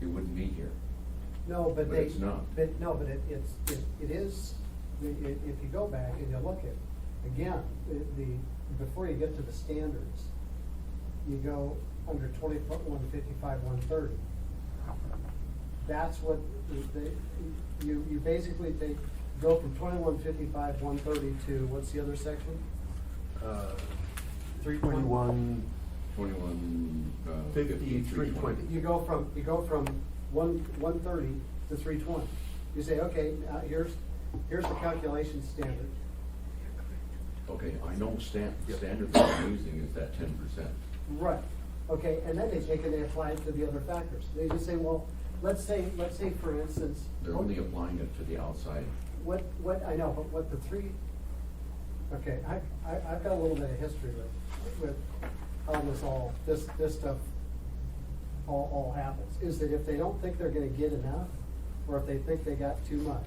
it wouldn't be here. No, but But they. it's not. It is, if you go back and you look at, again, before you get to the standards, you go under 2155-130. That's what, you basically go from 2155-130 to, what's the other section? 321, 21, 5320. You go from 130 to 320. You say, okay, here's the calculation standard. Okay, I know standard that I'm using is that 10%. Right, okay, and then they take and they apply it to the other factors. They just say, well, let's say for instance. They're only applying it to the outside. What, I know, but what the three, okay, I've got a little bit of history with how this stuff all happens. Is that if they don't think they're gonna get enough, or if they think they got too much,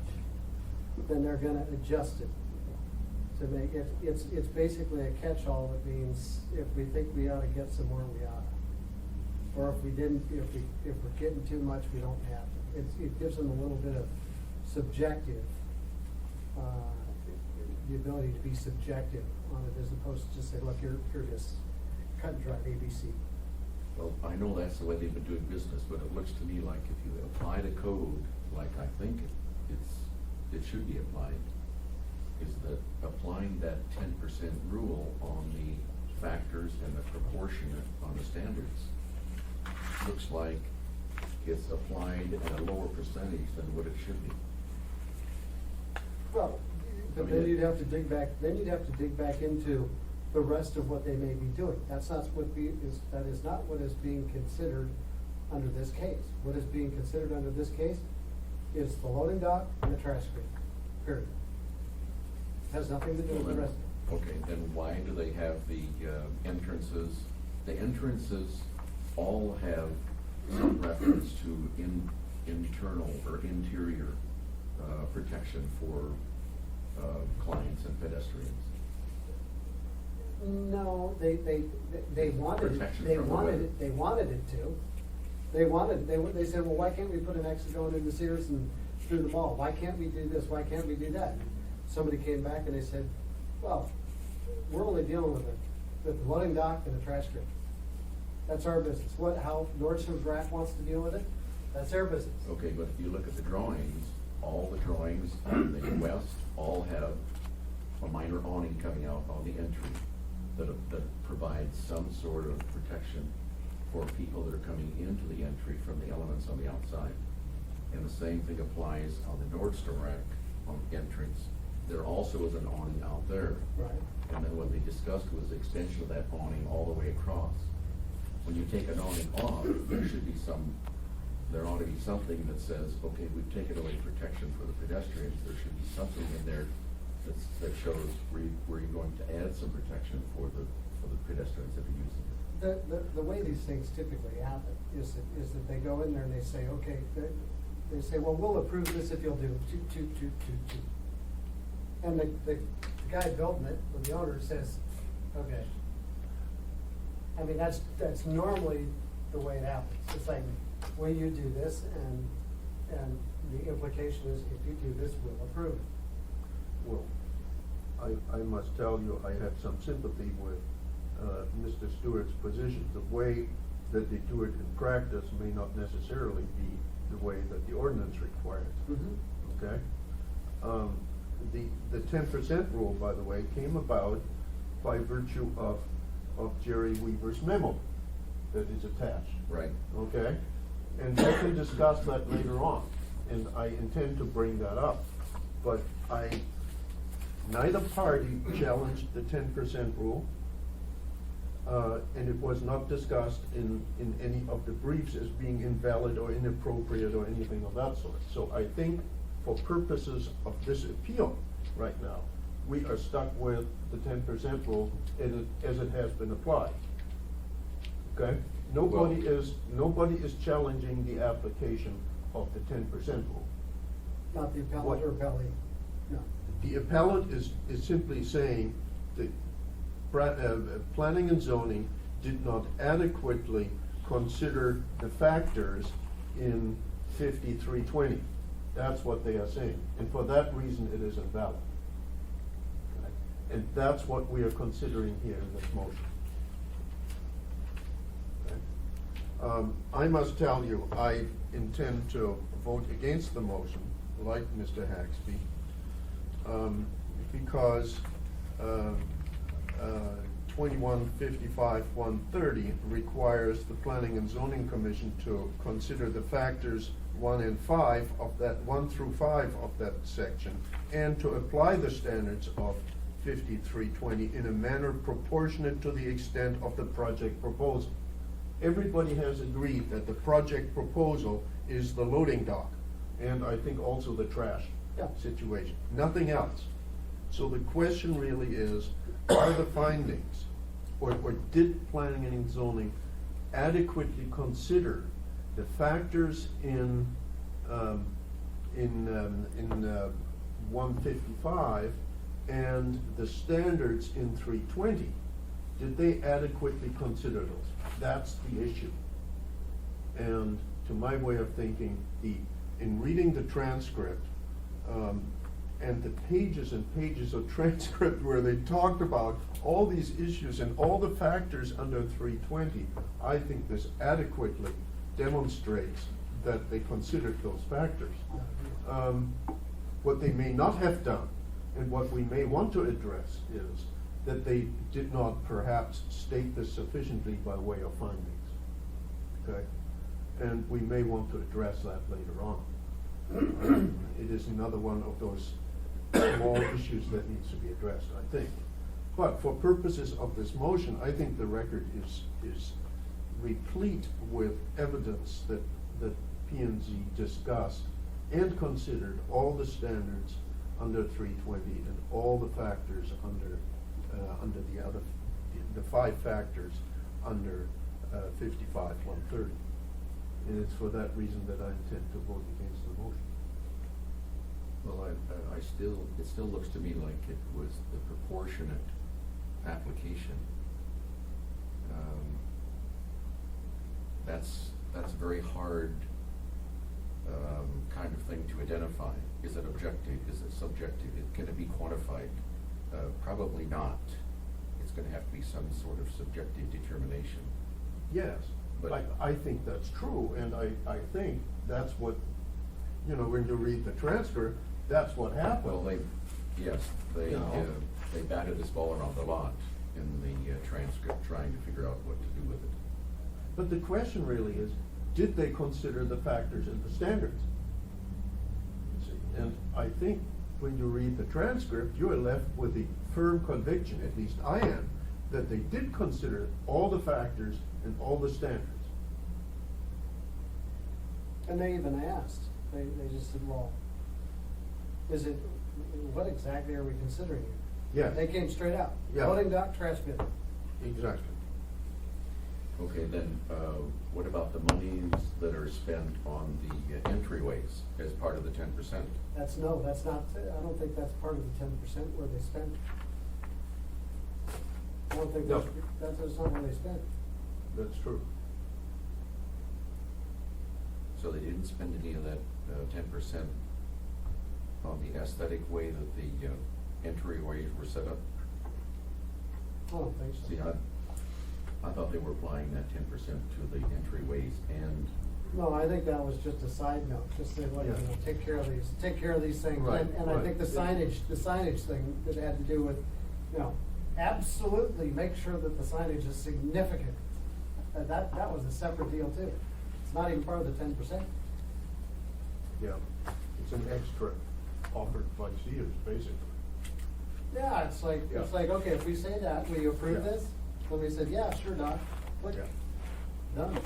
then they're gonna adjust it. To make it, it's basically a catch-all that means if we think we ought to get some more, we ought. Or if we didn't, if we're getting too much, we don't have to. It gives them a little bit of subjective, the ability to be subjective on it as opposed to just say, look, here it is, cut and dry, ABC. Well, I know that's the way they've been doing business, but it looks to me like if you apply the code like I think it should be applied, is that applying that 10% rule on the factors and the proportionate on the standards looks like it's applied at a lower percentage than what it should be. Well, but then you'd have to dig back into the rest of what they may be doing. That is not what is being considered under this case. What is being considered under this case is the loading dock and the trash screen, period. Has nothing to do with the rest of it. Okay, then why do they have the entrances? The entrances all have some reference to internal or interior protection for clients and pedestrians. No, they wanted Protection it, from the weather. they wanted it to. They said, well, why can't we put an exit going into Sears and through the mall? Why can't we do this? Why can't we do that? Somebody came back and they said, well, we're only dealing with the loading dock and the trash screen. That's our business. How Nordstrom Rack wants to deal with it, that's their business. Okay, but if you look at the drawings, all the drawings on the west all have a minor awning coming out on the entry that provides some sort of protection for people that are coming into the entry from the elements on the outside. And the same thing applies on the Nordstrom Rack on entrance. There also is an awning out there. Right. And then what they discussed was the extension of that awning all the way across. When you take an awning off, there ought to be something that says, okay, we've taken away protection for the pedestrians. There should be something in there that shows where you're going to add some protection for the pedestrians that are using it. The way these things typically happen is that they go in there and they say, okay, they say, well, we'll approve this if you'll do 2. And the guy building it, or the owner says, okay. I mean, that's normally the way it happens. It's like, will you do this? And the implication is, if you do this, we'll approve it. Well, I must tell you, I have some sympathy with Mr. Stewart's position. The way that they do it in practice may not necessarily be the way that the ordinance requires. Mm-hmm. Okay? The 10% rule, by the way, came about by virtue of Jerry Weaver's memo that is attached. Right. Okay? And we can discuss that later on, and I intend to bring that up. But neither party challenged the 10% rule, and it was not discussed in any of the briefs as being invalid or inappropriate or anything of that sort. So I think for purposes of this appeal right now, we are stuck with the 10% rule as it has been applied. Okay? Nobody is challenging the application of the 10% rule. Not the appellant or appellee, no. The appellant is simply saying that planning and zoning did not adequately consider the factors in 5320. That's what they are saying, and for that reason it is invalid. Okay? And that's what we are considering here in this motion. Okay? I must tell you, I intend to vote against the motion, like Mr. Haxby, because 2155-130 requires the Planning and Zoning Commission to consider the factors 1 and 5 of that, 1 through 5 of that section, and to apply the standards of 5320 in a manner proportionate to the extent of the project proposal. Everybody has agreed that the project proposal is the loading dock, and I think also the trash Yeah. situation, nothing else. So the question really is, are the findings, or did planning and zoning adequately consider the factors in 155 and the standards in 320? Did they adequately consider those? That's the issue. And to my way of thinking, in reading the transcript, and the pages and pages of transcript where they talked about all these issues and all the factors under 320, I think this adequately demonstrates that they considered those factors. What they may not have done, and what we may want to address, is that they did not perhaps state this sufficiently by way of findings. Okay? And we may want to address that later on. It is another one of those small issues that needs to be addressed, I think. But for purposes of this motion, I think the record is replete with evidence that P&Z discussed and considered all the standards under 320 and all the factors under the 5 factors under 55-130. And it's for that reason that I intend to vote against the motion. Well, it still looks to me like it was the proportionate application. That's a very hard kind of thing to identify. Is it objective? Is it subjective? Can it be quantified? Probably not. It's gonna have to be some sort of subjective determination. Yes, But- I think that's true, and I think that's what, when you read the transcript, that's what happened. Well, they No. they batted this ball around a lot in the transcript, trying to figure out what to do with it. But the question really is, did they consider the factors and the standards? See, and I think when you read the transcript, you are left with the firm conviction, at least I am, that they did consider all the factors and all the standards. And they even asked, they just said, well, what exactly are we considering here? Yeah. They came straight out. Yeah. Loading dock, trash bin. Exactly. Okay, then, what about the monies that are spent on the entryways as part of the 10%? That's not, I don't think that's part of the 10% where they spent. I don't think No. that's not where they spent. That's true. So they didn't spend any of that 10% on the aesthetic way that the entryways were set up? I don't think so. See, I thought they were applying that 10% to the entryways and, No, I think that was just a side note, just say, like, Yeah. take care of these things. Right, And I think the right. signage thing that had to do with, absolutely make sure that the signage is significant. That was a separate deal too. It's not even part of the 10%. Yeah. It's an extra offered by Sears, basically. Yeah, it's like, Yeah. okay, if we say that, will you approve Yeah. this? Somebody said, yeah, sure, Doc. Click. Yeah. Done.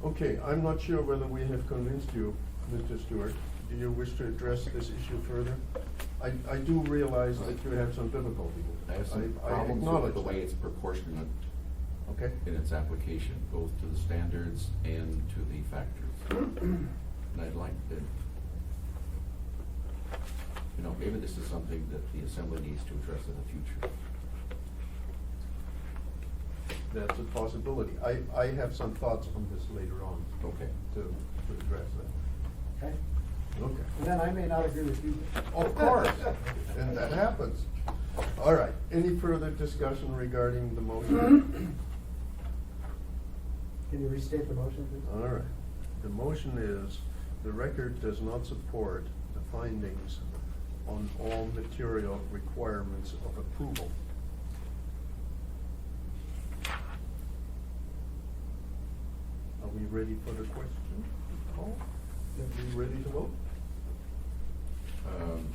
Okay, I'm not sure whether we have convinced you, Mr. Stewart. Do you wish to address this issue further? I do realize that you have some difficulty with it. I have some I problems acknowledge with the way that. it's proportionate Okay? in its application, both to the standards and to the factors. And I'd like to, maybe this is something that the assembly needs to address in the future. That's a possibility. I have some thoughts on this later on Okay. to address that. Okay. Okay. And then I may not agree with you. Of course, and that happens. All right, any further discussion regarding the motion? Can you restate the motion, please? All right, the motion is, the record does not support the findings on all material requirements of approval. ready for the question? Paul? Are we ready to vote?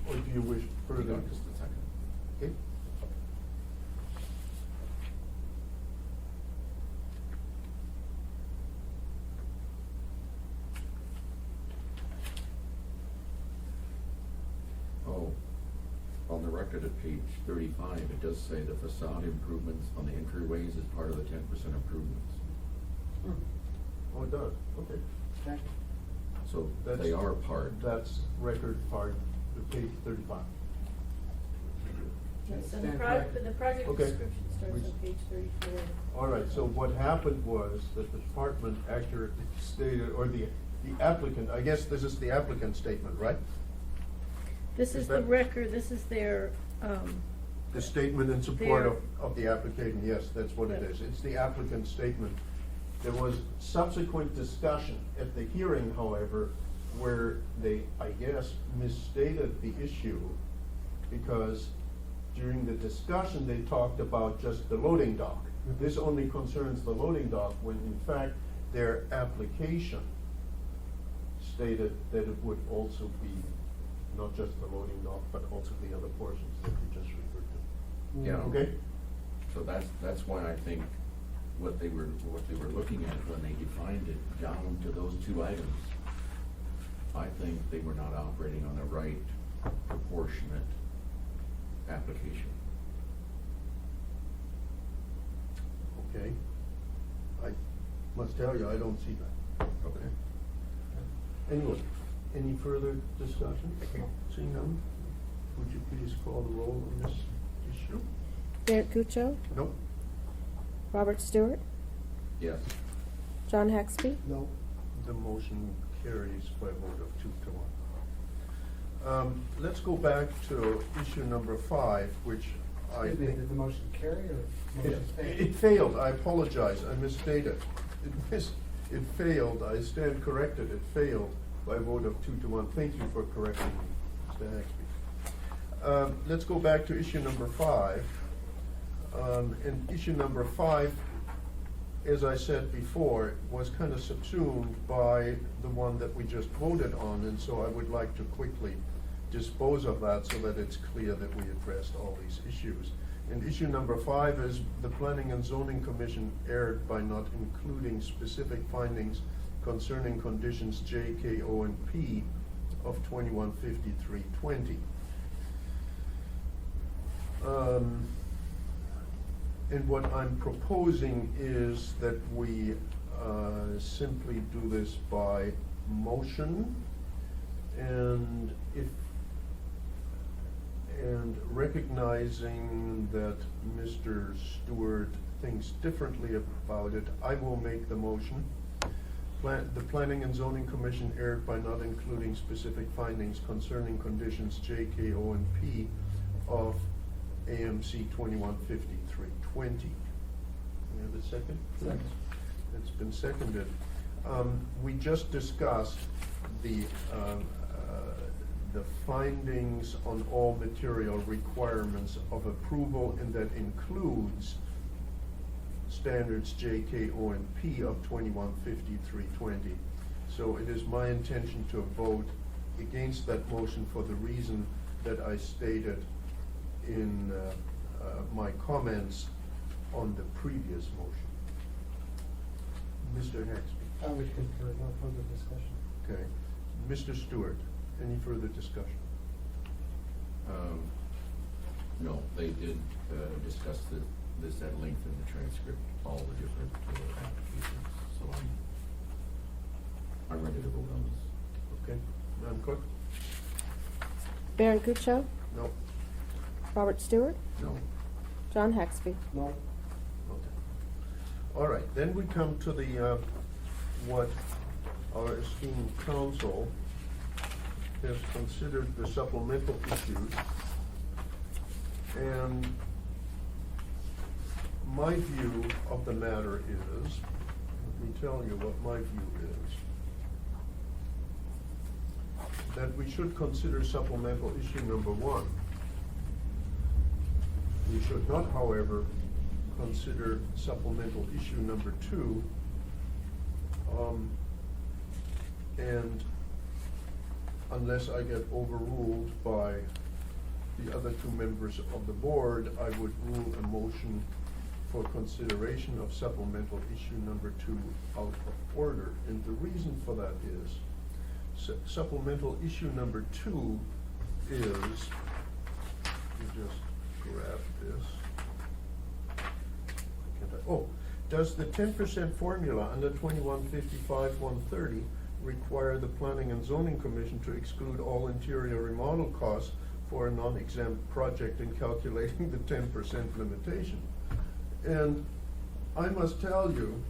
Or do you wish Hold further? on just a second. Okay. Oh, on the record at page 35, it does say the facade improvements on the entryways is part of the 10% improvements. Oh, it does, okay. Okay. So That's- they are part. That's record part, page 35. Yes, and Stand the corrected. project Okay. description starts on page 34. All right, so what happened was that the department accurately stated, or the applicant, I guess this is the applicant statement, right? This Is is the that- record, this is their, The statement in support There. of the application, yes, that's what it Yeah. is. It's the applicant's statement. There was subsequent discussion at the hearing, however, where they, I guess, misstated the issue because during the discussion, they talked about just the loading dock. This only concerns the loading dock, when in fact, their application stated that it would also be not just the loading dock, but also the other portions that we just referred to. Yeah. Okay? So that's why I think what they were looking at when they defined it down to those two items, I think they were not operating on the right proportionate application. Okay. I must tell you, I don't see that. Okay. Anyway, any further discussion? Seeing none, would you please call the roll on this issue? Barrett Cuccio, Nope. Robert Stewart, Yes. John Haxby, No. The motion carries by a vote of 2 to 1. Let's go back to issue number 5, which I Excuse me, think. did the motion carry or motion fail? It failed, I apologize, I misstated. It failed, I stand corrected, it failed by a vote of 2 to 1. Thank you for correcting me, Mr. Haxby. Let's go back to issue number 5. And issue number 5, as I said before, was kind of subsumed by the one that we just voted on, and so I would like to quickly dispose of that so that it's clear that we addressed all these issues. And issue number 5 is the Planning and Zoning Commission erred by not including specific findings concerning conditions J, K, O, and P of 215320. And what I'm proposing is that we simply do this by motion, and recognizing that Mr. Stewart thinks differently about it, I will make the motion. The Planning and Zoning Commission erred by not including specific findings concerning conditions J, K, O, and P of AMC 215320. We have a second? Second. It's been seconded. We just discussed the findings on all material requirements of approval, and that includes standards J, K, O, and P of 215320. So it is my intention to vote against that motion for the reason that I stated in my comments on the previous motion. Mr. Haxby. I would concur, no further discussion. Okay. Mr. Stewart, any further discussion? No, they did discuss this at length in the transcript, all the different applications, so I'm ready to vote on this. Okay. Madam Clerk? Barrett Cuccio, No? Robert Stewart, No. John Haxby. No. Okay. All right, then we come to the, what our esteemed council has considered the supplemental issues. And my view of the matter is, let me tell you what my view is, that we should consider supplemental issue number 1. We should not, however, consider supplemental issue number 2 And unless I get overruled by the other two members of the board, I would rule a motion for consideration of supplemental issue number 2 out of order. And the reason for that is supplemental issue number 2 is, let me just grab this. Does the 10% formula under 2155-130 require the Planning and Zoning Commission to exclude all interior remodel costs for a non-exempt project in calculating the 10% limitation? And I must tell you,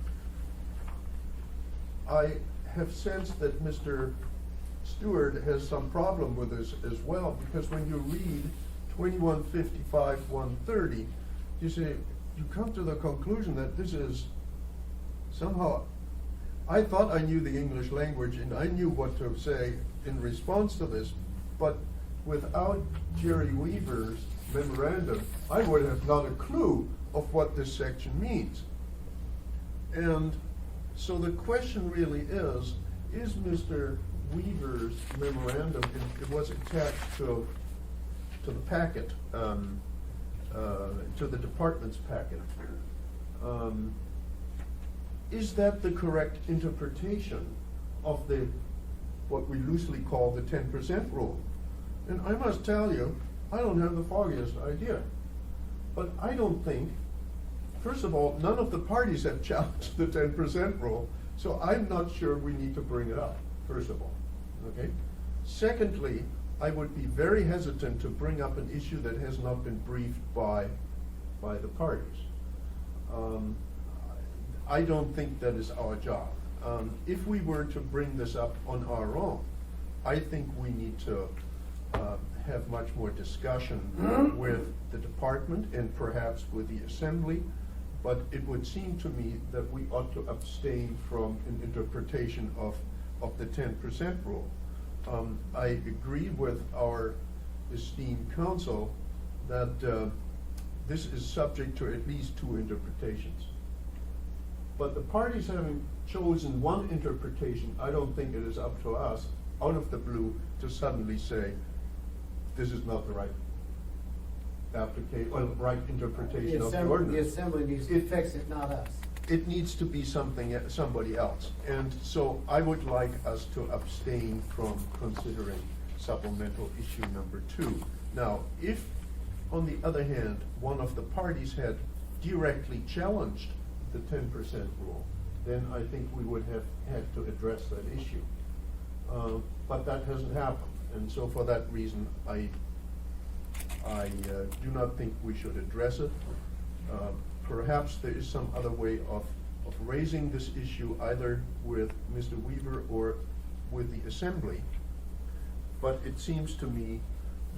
I have sensed that Mr. Stewart has some problem with this as well, because when you read 2155-130, you come to the conclusion that this is somehow, I thought I knew the English language and I knew what to say in response to this, but without Jerry Weaver's memorandum, I would have not a clue of what this section means. And so the question really is Mr. Weaver's memorandum, it was attached to the packet, to the department's packet. Is that the correct interpretation of what we loosely call the 10% rule? And I must tell you, I don't have the foggiest idea. But I don't think, first of all, none of the parties have challenged the 10% rule, so I'm not sure we need to bring it up, first of all, okay? Secondly, I would be very hesitant to bring up an issue that has not been briefed by the parties. I don't think that is our job. If we were to bring this up on our own, I think we need to have much more discussion with the department and perhaps with the assembly, but it would seem to me that we ought to abstain from an interpretation of the 10% rule. I agree with our esteemed counsel that this is subject to at least 2 interpretations. But the parties having chosen one interpretation, I don't think it is up to us, out of the blue, to suddenly say, this is not the right application, or the right interpretation of the The ordinance. assembly needs to fix it, not us. It needs to be somebody else. And so I would like us to abstain from considering supplemental issue number 2. Now, if, on the other hand, one of the parties had directly challenged the 10% rule, then I think we would have had to address that issue. But that hasn't happened, and so for that reason, I do not think we should address it. Perhaps there is some other way of raising this issue, either with Mr. Weaver or with the assembly. But it seems to me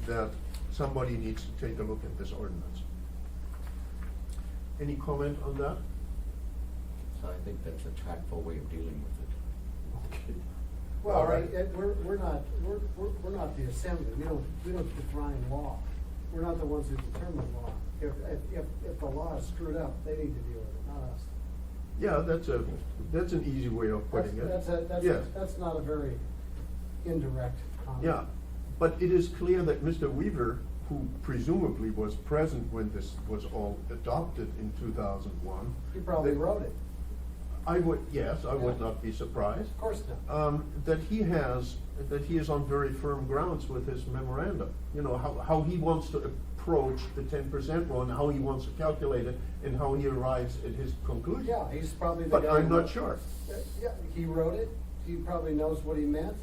that somebody needs to take a look at this ordinance. Any comment on that? So I think that's a tactful way of dealing with it. Okay. Well, All right. we're not the assembly, we don't define law. We're not the ones who determine law. If the law is screwed up, they need to deal with it, not us. Yeah, that's an easy way of putting it. Yes. That's not a very indirect comment. Yeah, but it is clear that Mr. Weaver, who presumably was present when this was all adopted in 2001. He probably wrote it. I would not be surprised. Of course not. That he is on very firm grounds with his memorandum. You know, how he wants to approach the 10% rule and how he wants to calculate it and how he arrives at his conclusion. Yeah, he's probably the guy. But I'm who- not sure. Yeah, he wrote it, he probably knows what he meant,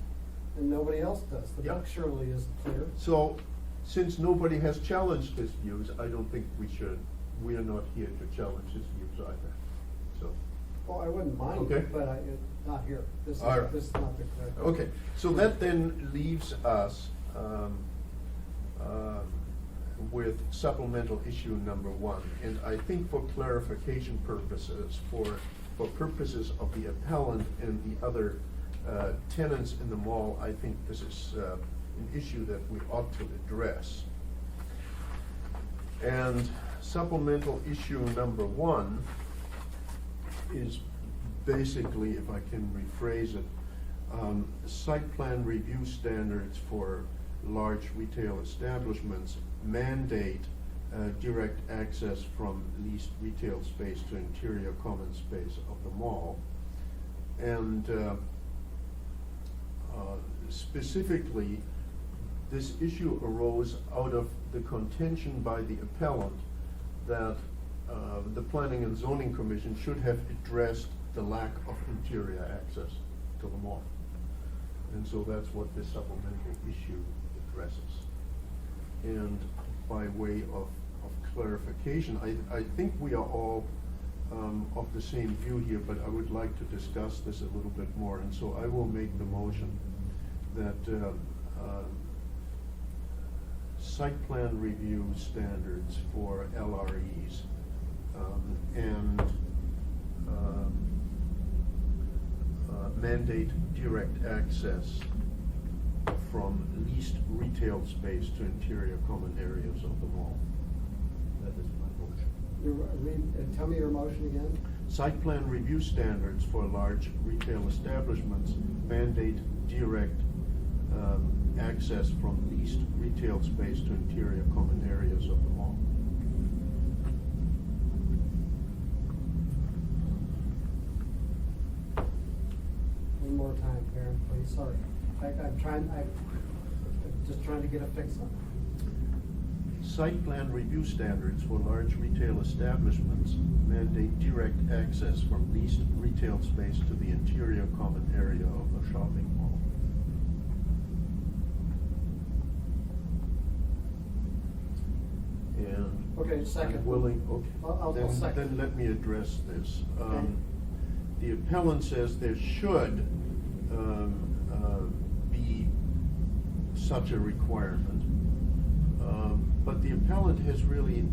and nobody else does. The Yeah. book surely is clear. So, since nobody has challenged his views, I don't think we are not here to challenge his views either. So, Well, I wouldn't mind Okay. it, but not here. This All right. is not the correct. okay, so that then leaves us with supplemental issue number 1. And I think for clarification purposes, for purposes of the appellant and the other tenants in the mall, I think this is an issue that we ought to address. And supplemental issue number 1 is basically, if I can rephrase it, site plan review standards for large retail establishments mandate direct access from leased retail space to interior common space of the mall. And specifically, this issue arose out of the contention by the appellant that the Planning and Zoning Commission should have addressed the lack of interior access to the mall. And so that's what this supplemental issue addresses. And by way of clarification, I think we are all of the same view here, but I would like to discuss this a little bit more. And so I will make the motion that site plan review standards for LREs and mandate direct access from leased retail space to interior common areas of the mall. That is my motion. Tell me your motion again. Site plan review standards for large retail establishments mandate direct access from leased retail space to interior common areas of the mall. One more time, Karen, please, sorry. I'm just trying to get a fix on it. Site plan review standards for large retail establishments mandate direct access from leased retail space to the interior common area of the shopping mall. And Okay, second. I'm willing, I'll okay, second. then let me address this. Okay. The appellant says there should be such a requirement, but the appellant has really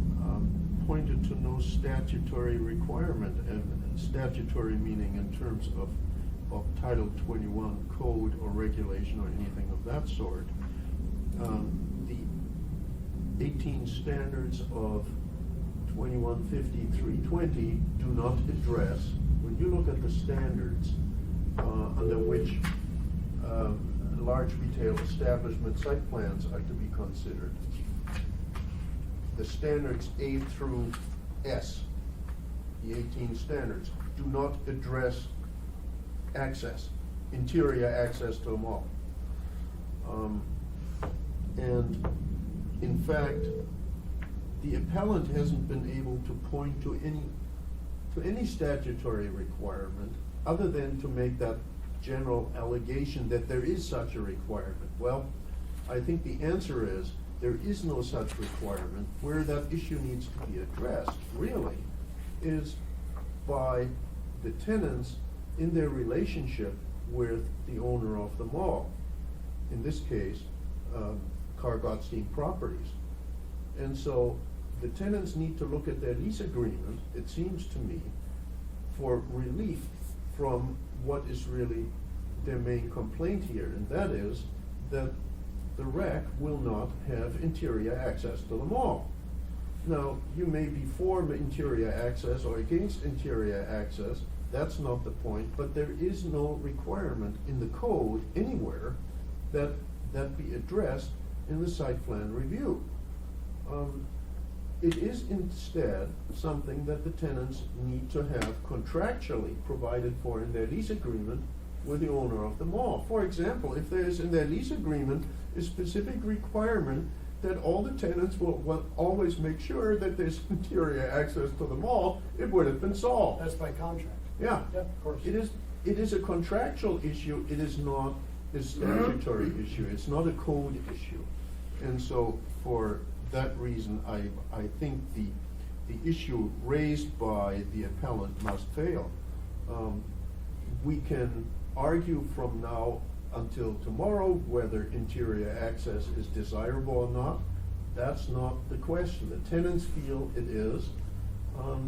pointed to no statutory requirement, and statutory meaning in terms of Title 21 code or regulation or anything of that sort. The 18 standards of 2150-320 do not address, when you look at the standards under which large retail establishment site plans are to be considered, the standards A through S, the 18 standards, do not address access, interior access to a mall. And in fact, the appellant hasn't been able to point to any statutory requirement other than to make that general allegation that there is such a requirement. Well, I think the answer is there is no such requirement. Where that issue needs to be addressed, really, is by the tenants in their relationship with the owner of the mall. In this case, Carl Gottstein Properties. And so the tenants need to look at their lease agreement, it seems to me, for relief from what is really their main complaint here, and that is that the REC will not have interior access to the mall. Now, you may be for interior access or against interior access, that's not the point, but there is no requirement in the code anywhere that be addressed in the site plan review. It is instead something that the tenants need to have contractually provided for in their lease agreement with the owner of the mall. For example, if there is in their lease agreement a specific requirement that all the tenants will always make sure that there's interior access to the mall, it would have been solved. That's by contract. Yeah. Yeah, of course. It is a contractual issue, it is not a statutory issue, it's not a code issue. And so for that reason, I think the issue raised by the appellant must fail. We can argue from now until tomorrow whether interior access is desirable or not. That's not the question. The tenants feel it is.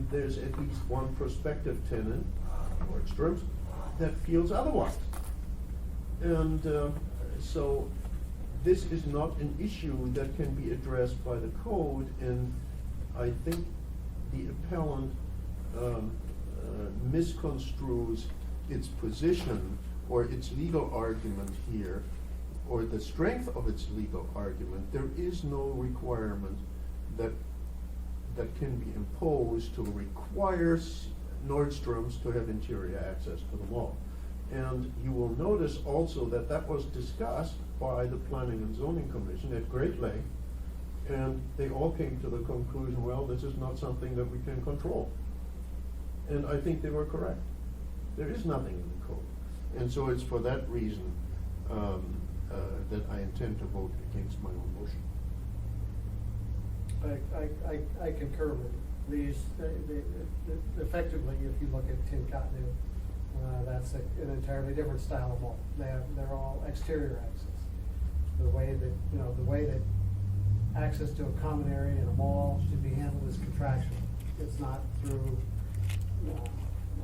There's at least one prospective tenant, Nordstrom's, that feels otherwise. And so this is not an issue that can be addressed by the code, and I think the appellant misconstrues its position or its legal argument here, or the strength of its legal argument, there is no requirement that can be imposed to require Nordstrom's to have interior access to the mall. And you will notice also that that was discussed by the Planning and Zoning Commission at great length, and they all came to the conclusion, well, this is not something that we can control. And I think they were correct. There is nothing in the code. And so it's for that reason that I intend to vote against my own motion. I concur with these, effectively, if you look at Tincotinu, that's an entirely different style of mall. They're all exterior access. The way that access to a common area in a mall should be handled is contractual. It's not through,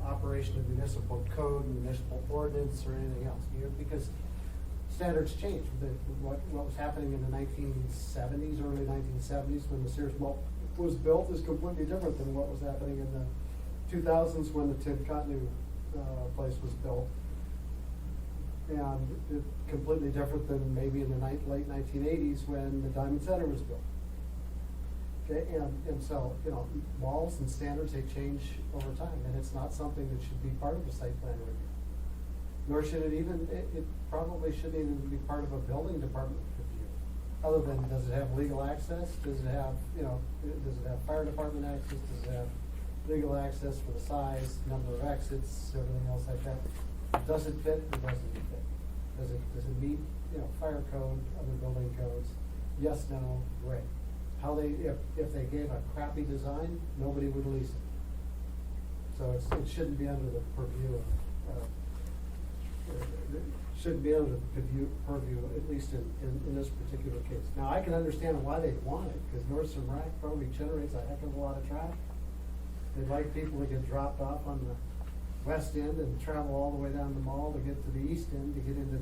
operation of municipal code, municipal ordinance, or anything else, because standards change. What was happening in the 1970s, early 1970s, when the Sears Mall was built is completely different than what was happening in the 2000s when the Tincotinu place was built. And it's completely different than maybe in the late 1980s when the Diamond Center was built. Okay, and so, malls and standards, they change over time, and it's not something that should be part of a site plan review. Nor should it even, it probably shouldn't even be part of a building department review. Other than, does it have legal access? Does it have, does it have fire department access? Does it have legal access for the size, number of exits, everything else like that? Does it fit or doesn't it fit? Does it meet, fire code, other building codes? Yes, no, great. How if they gave a crappy design, nobody would lease it. So it shouldn't be under the purview of, shouldn't be under the purview, at least in this particular case. Now, I can understand why they'd want it, because Nordstrom Rack probably generates a heck of a lot of traffic. They'd like people to get dropped off on the west end and travel all the way down the mall to get to the east end to get into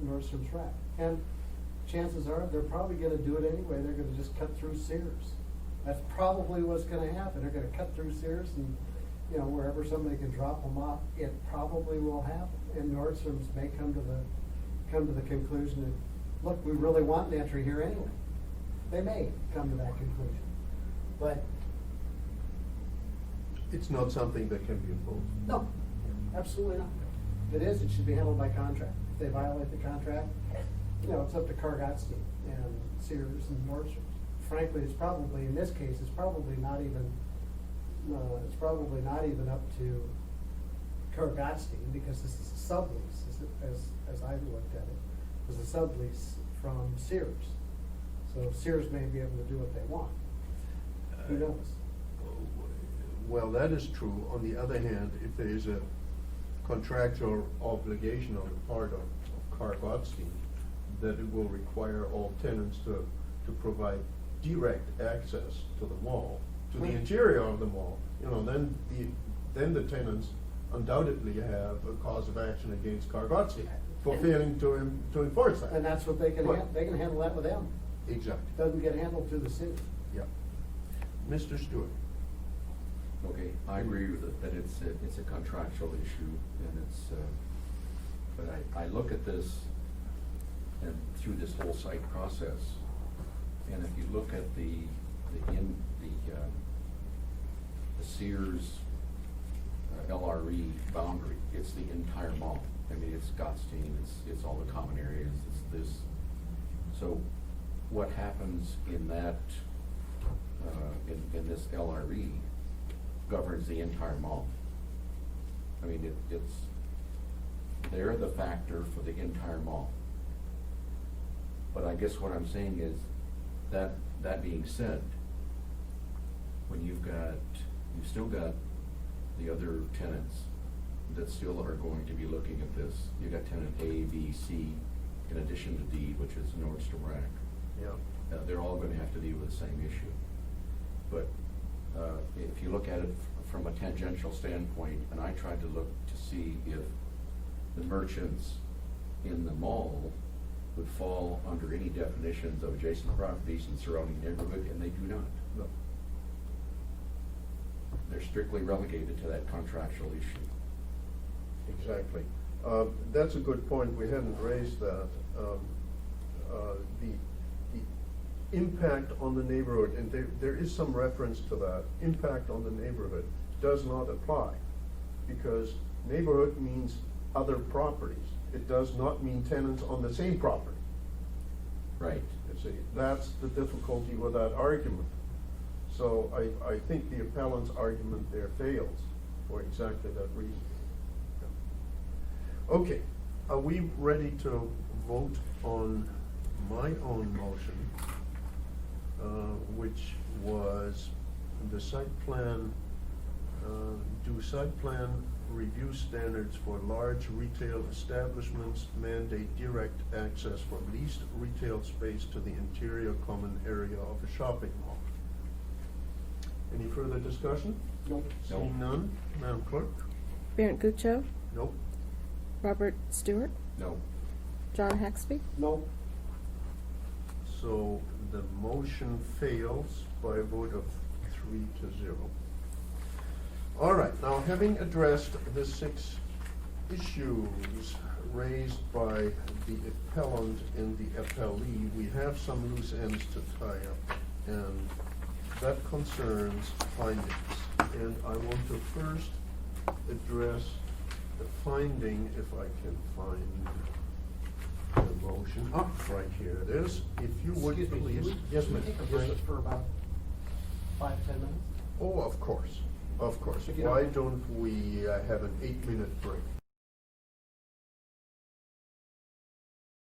Nordstrom's Rack. And chances are, they're probably gonna do it anyway. They're gonna just cut through Sears. That's probably what's gonna happen. They're gonna cut through Sears and, wherever somebody can drop them off, it probably will happen. And Nordstrom's may come to the conclusion that, look, we really want an entry here anyway. They may come to that conclusion. But It's not something that can be imposed. no, absolutely not. It is, it should be handled by contract. If they violate the contract, it's up to Kargatstein and Sears and Nordstrom. Frankly, it's probably, in this case, it's probably not even up to Kargatstein, because this is a sublease, as I looked at it. It was a sublease from Sears. So Sears may be able to do what they want. Who knows? Well, that is true. On the other hand, if there is a contractual obligation on the part of Kargatstein that it will require all tenants to provide direct access to the mall, to the interior of the mall, then the tenants undoubtedly have a cause of action against Kargatstein for failing to enforce that. And that's what they can, But- they can handle that with them. Exactly. Doesn't get handled through the city. Yeah. Mr. Stewart. Okay, I agree with it, that it's a contractual issue, and but I look at this and through this whole site process, and if you look at the Sears LRE boundary, it's the entire mall. I mean, it's Gottstein, it's all the common areas, it's this. So what happens in that, in this LRE governs the entire mall. I mean, they're the factor for the entire mall. But I guess what I'm saying is, that being said, when you've still got the other tenants that still are going to be looking at this. You got tenant A, B, C, in addition to D, which is Nordstrom Rack. Yeah. They're all gonna have to deal with the same issue. But if you look at it from a tangential standpoint, and I tried to look to see if the merchants in the mall would fall under any definitions of adjacent properties and surrounding neighborhood, and they do not. No. They're strictly relegated to that contractual issue. Exactly. That's a good point, we hadn't raised that. The impact on the neighborhood, and there is some reference to that, impact on the neighborhood does not apply, because neighborhood means other properties. It does not mean tenants on the same property. Right. You see, that's the difficulty with that argument. So I think the appellant's argument there fails for exactly that reason. Okay, are we ready to vote on my own motion, which was the site plan, do site plan review standards for large retail establishments, mandate direct access for leased retail space to the interior common area of a shopping mall. Any further discussion? Nope. Seeing none, Madam Clerk? Bernd Gutchow, Nope. Robert Stewart, No. John Haxby, No. So the motion fails by a vote of 3-0. All right, now having addressed the 6 issues raised by the appellant and the appellee, we have some loose ends to tie up, and that concerns findings. And I want to first address the finding, if I can find the motion. Ah, right here it is. If you would Excuse me, please. can Yes, we ma'am. take a Yes, break sir. for about 5-10 minutes? Oh, of course, of course. If you Why don't- don't we have an 8-minute break?